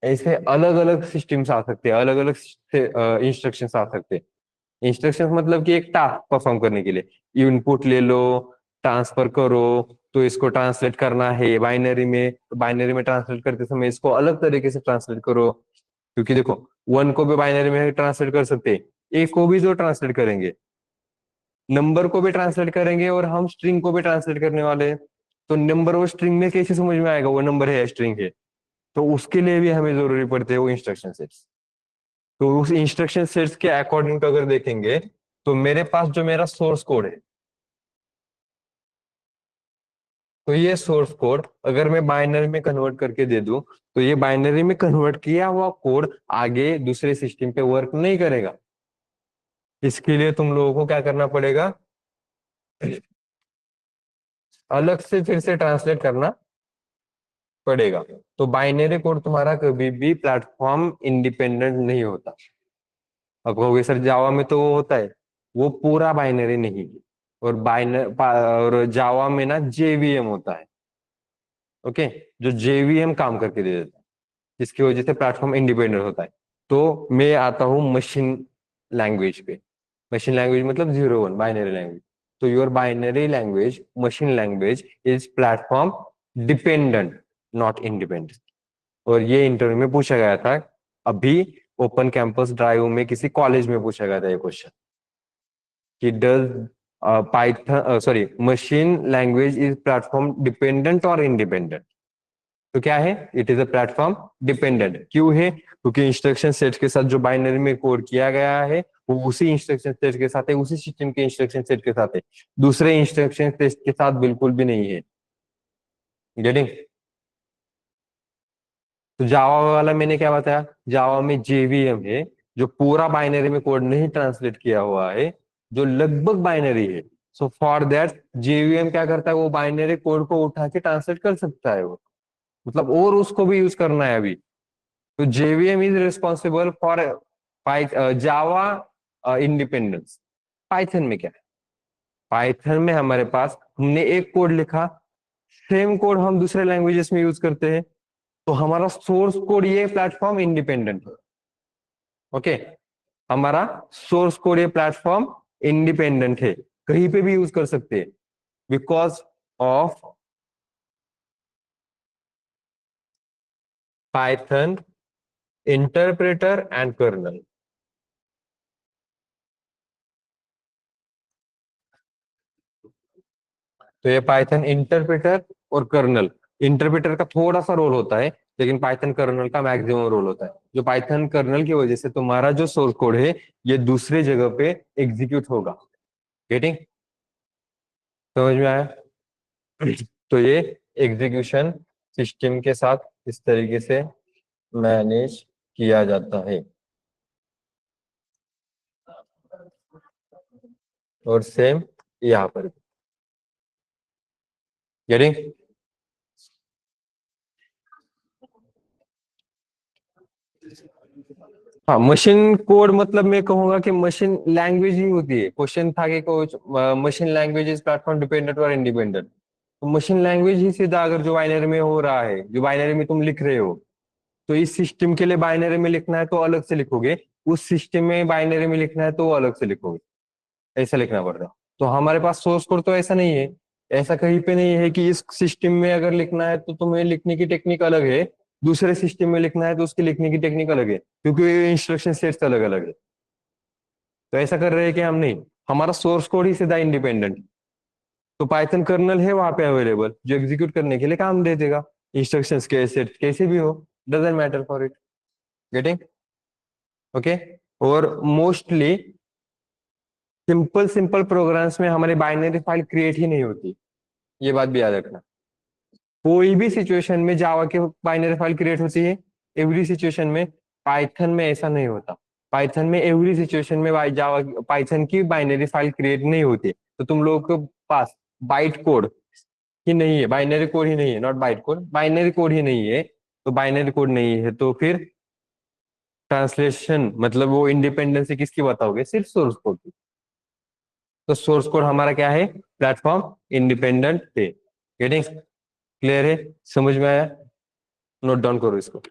ऐसे अलग अलग सिस्टम्स आ सकते हैं, अलग अलग इंस्ट्रक्शंस आ सकते हैं। इंस्ट्रक्शंस मतलब कि एक टास्क परफॉर्म करने के लिए इनपुट ले लो, ट्रांसफर करो, तो इसको ट्रांसलेट करना है बाइनरी में, तो बाइनरी में ट्रांसलेट करते समय इसको अलग तरीके से ट्रांसलेट करो। क्योंकि देखो, वन को भी बाइनरी में ट्रांसलेट कर सकते हैं, ए को भी जो ट्रांसलेट करेंगे, नंबर को भी ट्रांसलेट करेंगे, और हम स्ट्रिंग को भी ट्रांसलेट करने वाले हैं। तो नंबर और स्ट्रिंग में कैसे समझ में आएगा वो नंबर है या स्ट्रिंग है? तो उसके लिए भी हमें जरूरी पड़ते हैं वो इंस्ट्रक्शन सेट्स। तो उस इंस्ट्रक्शन सेट्स के अकॉर्डिंग तो अगर देखेंगे, तो मेरे पास जो मेरा सोर्स कोड है, तो ये सोर्स कोड अगर मैं बाइनरी में कन्वर्ट करके दे दूं, तो ये बाइनरी में कन्वर्ट किया हुआ कोड आगे दूसरे सिस्टम पे वर्क नहीं करेगा। इसके लिए तुम लोगों को क्या करना पड़ेगा, अलग से फिर से ट्रांसलेट करना पड़ेगा। तो बाइनरी कोड तुम्हारा कभी भी प्लेटफॉर्म इंडिपेंडेंट नहीं होता। अब कहोगे सर जावा में तो वो होता है, वो पूरा बाइनरी नहीं है। और जावा में ना जेवीएम होता है। ओके, जो जेवीएम काम करके दे देता है, जिसकी वजह से प्लेटफॉर्म इंडिपेंडेंट होता है। तो मैं आता हूँ मशीन लैंग्वेज पे। मशीन लैंग्वेज मतलब 0 1 बाइनरी लैंग्वेज। तो your binary language machine language is platform dependent, not independent. और ये इंटरव्यू में पूछा गया था, अभी ओपन कैंपस ड्राइव में किसी कॉलेज में पूछा गया था ये क्वेश्चन कि does Python sorry machine language is platform dependent और इंडिपेंडेंट। तो क्या है, it is a platform dependent. क्यों है, क्योंकि इंस्ट्रक्शन सेट के साथ जो बाइनरी में कोड किया गया है वो उसी इंस्ट्रक्शन सेट के साथ है, उसी सिस्टम के इंस्ट्रक्शन सेट के साथ है, दूसरे इंस्ट्रक्शन सेट के साथ बिल्कुल भी नहीं है। गेटिंग? तो जावा वाला मैंने क्या बताया, जावा में जेवीएम है, जो पूरा बाइनरी में कोड नहीं ट्रांसलेट किया हुआ है, जो लगभग बाइनरी है। सो फॉर दैट जेवीएम क्या करता है, वो बाइनरी कोड को उठा के ट्रांसलेट कर सकता है वो, मतलब और उसको भी यूज करना है अभी। तो JVM is responsible for Java independence. Python में क्या है, पाइथन में हमारे पास हमने एक कोड लिखा, सेम कोड हम दूसरे लैंग्वेजेस में यूज करते हैं, तो हमारा सोर्स कोड ये प्लेटफॉर्म इंडिपेंडेंट है। ओके, हमारा सोर्स कोड ये प्लेटफॉर्म इंडिपेंडेंट है, कहीं पे भी यूज कर सकते हैं, because of Python interpreter and kernel. तो ये पाइथन इंटरप्रेटर और कर्नल, इंटरप्रेटर का थोड़ा सा रोल होता है, लेकिन पाइथन कर्नल का मैक्सिमम रोल होता है। जो पाइथन कर्नल की वजह से तुम्हारा जो सोर्स कोड है ये दूसरे जगह पे एग्जीक्यूट होगा। गेटिंग? समझ में आया? तो ये एग्जीक्यूशन सिस्टम के साथ इस तरीके से मैनेज किया जाता है। और सेम यहाँ पर। गेटिंग? हाँ, मशीन कोड मतलब मैं कहूंगा कि मशीन लैंग्वेज ही होती है। क्वेश्चन था कि कुछ machine language is platform dependent और इंडिपेंडेंट। तो मशीन लैंग्वेज ही सीधा अगर जो बाइनरी में हो रहा है, जो बाइनरी में तुम लिख रहे हो, तो इस सिस्टम के लिए बाइनरी में लिखना है तो अलग से लिखोगे, उस सिस्टम में बाइनरी में लिखना है तो वो अलग से लिखोगे, ऐसा लिखना पड़ता है। तो हमारे पास सोर्स कोड तो ऐसा नहीं है, ऐसा कहीं पे नहीं है कि इस सिस्टम में अगर लिखना है तो तुम्हें लिखने की टेक्निक अलग है, दूसरे सिस्टम में लिखना है तो उसकी लिखने की टेक्निक अलग है, क्योंकि इंस्ट्रक्शन सेट्स अलग अलग है। तो ऐसा कर रहे हैं कि हम नहीं, हमारा सोर्स कोड ही सीधा इंडिपेंडेंट। तो पाइथन कर्नल है वहां पे अवेलेबल, जो एग्जीक्यूट करने के लिए काम दे देगा, इंस्ट्रक्शंस के सेट कैसे भी हो, doesn't matter for it. Getting? Okay. और मोस्टली सिंपल सिंपल प्रोग्राम्स में हमारी बाइनरी फाइल क्रिएट ही नहीं होती, ये बात भी याद रखना। कोई भी सिचुएशन में जावा की बाइनरी फाइल क्रिएट होती है, एवरी सिचुएशन में। पाइथन में ऐसा नहीं होता। पाइथन में एवरी सिचुएशन में जावा पाइथन की बाइनरी फाइल क्रिएट नहीं होती। तो तुम लोगों के पास बाइट कोड ही नहीं है, बाइनरी कोड ही नहीं है, not byte code, binary code ही नहीं है। तो बाइनरी कोड नहीं है तो फिर ट्रांसलेशन मतलब वो इंडिपेंडेंसी किसकी बताओगे, सिर्फ सोर्स कोड की। तो सोर्स कोड हमारा क्या है, प्लेटफॉर्म इंडिपेंडेंट है। गेटिंग क्लियर है? समझ में आया? नोट डाउन करो इसको।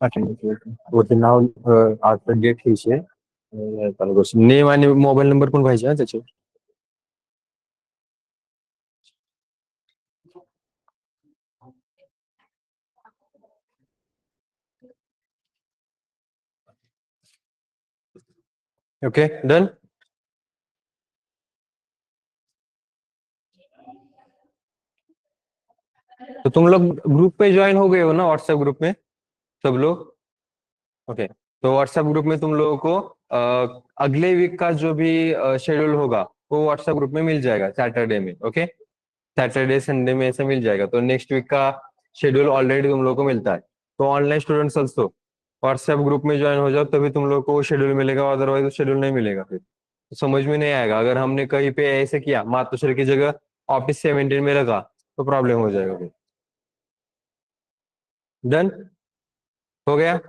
ओके नाव आता डेट घ्यायची नेम आणि मोबाईल नंबर पण पाहिजे ना त्याचे. Okay done. तो तुम लोग ग्रुप पे ज्वाइन हो गए हो ना, व्हाट्सएप ग्रुप में सब लोग? ओके, तो व्हाट्सएप ग्रुप में तुम लोगों को अगले वीक का जो भी शेड्यूल होगा वो व्हाट्सएप ग्रुप में मिल जाएगा सैटरडे में। ओके, सैटरडे संडे में ऐसे मिल जाएगा। तो नेक्स्ट वीक का शेड्यूल ऑलरेडी तुम लोगों को मिलता है। तो online students also WhatsApp group में ज्वाइन हो जाओ, तभी तुम लोग को वो शेड्यूल मिलेगा, अदरवाइज वो शेड्यूल नहीं मिलेगा। फिर तो समझ में नहीं आएगा। अगर हमने कहीं पे ऐसे किया, मातोश्री की जगह ऑफिस 17 में रखा, तो प्रॉब्लम हो जाएगा फिर। डन हो गया?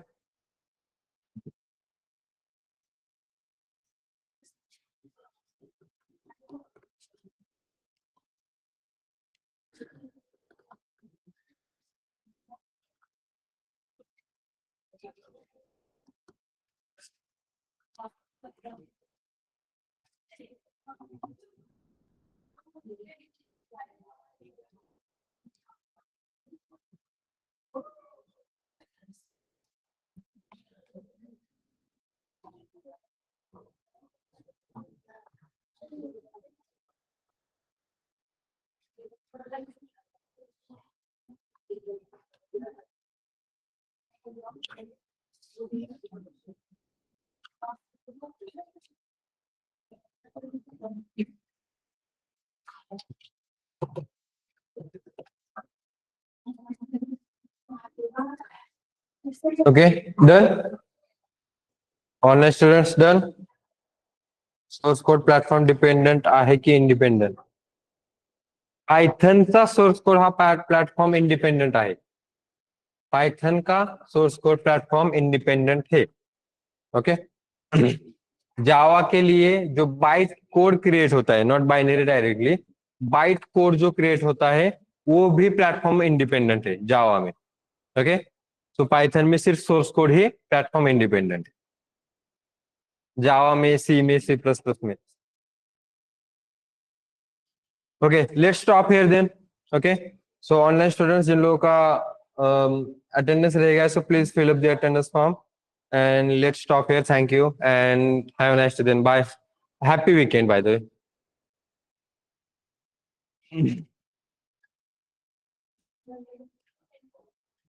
Okay, done. Online students done. Source code platform dependent आहे की इंडिपेंडंट? पायथनचा सोर्स कोड हा प्लॅटफॉर्म इंडिपेंडेंट आहे। पाइथन का सोर्स कोड प्लेटफॉर्म इंडिपेंडेंट है। ओके, जावा के लिए जो बाइट कोड क्रिएट होता है, not binary directly, byte code जो क्रिएट होता है वो भी प्लेटफॉर्म इंडिपेंडेंट है जावा में। ओके, तो पाइथन में सिर्फ सोर्स कोड ही प्लेटफॉर्म इंडिपेंडेंट है, जावा में, सी में, सी प्लस प्लस में। Okay, let's stop here then. Okay, so online students जिन लोगों का अटेंडेंस रहेगा, so please fill up the attendance form and let's stop here. Thank you and have a nice day then. Bye. Happy weekend, by the way.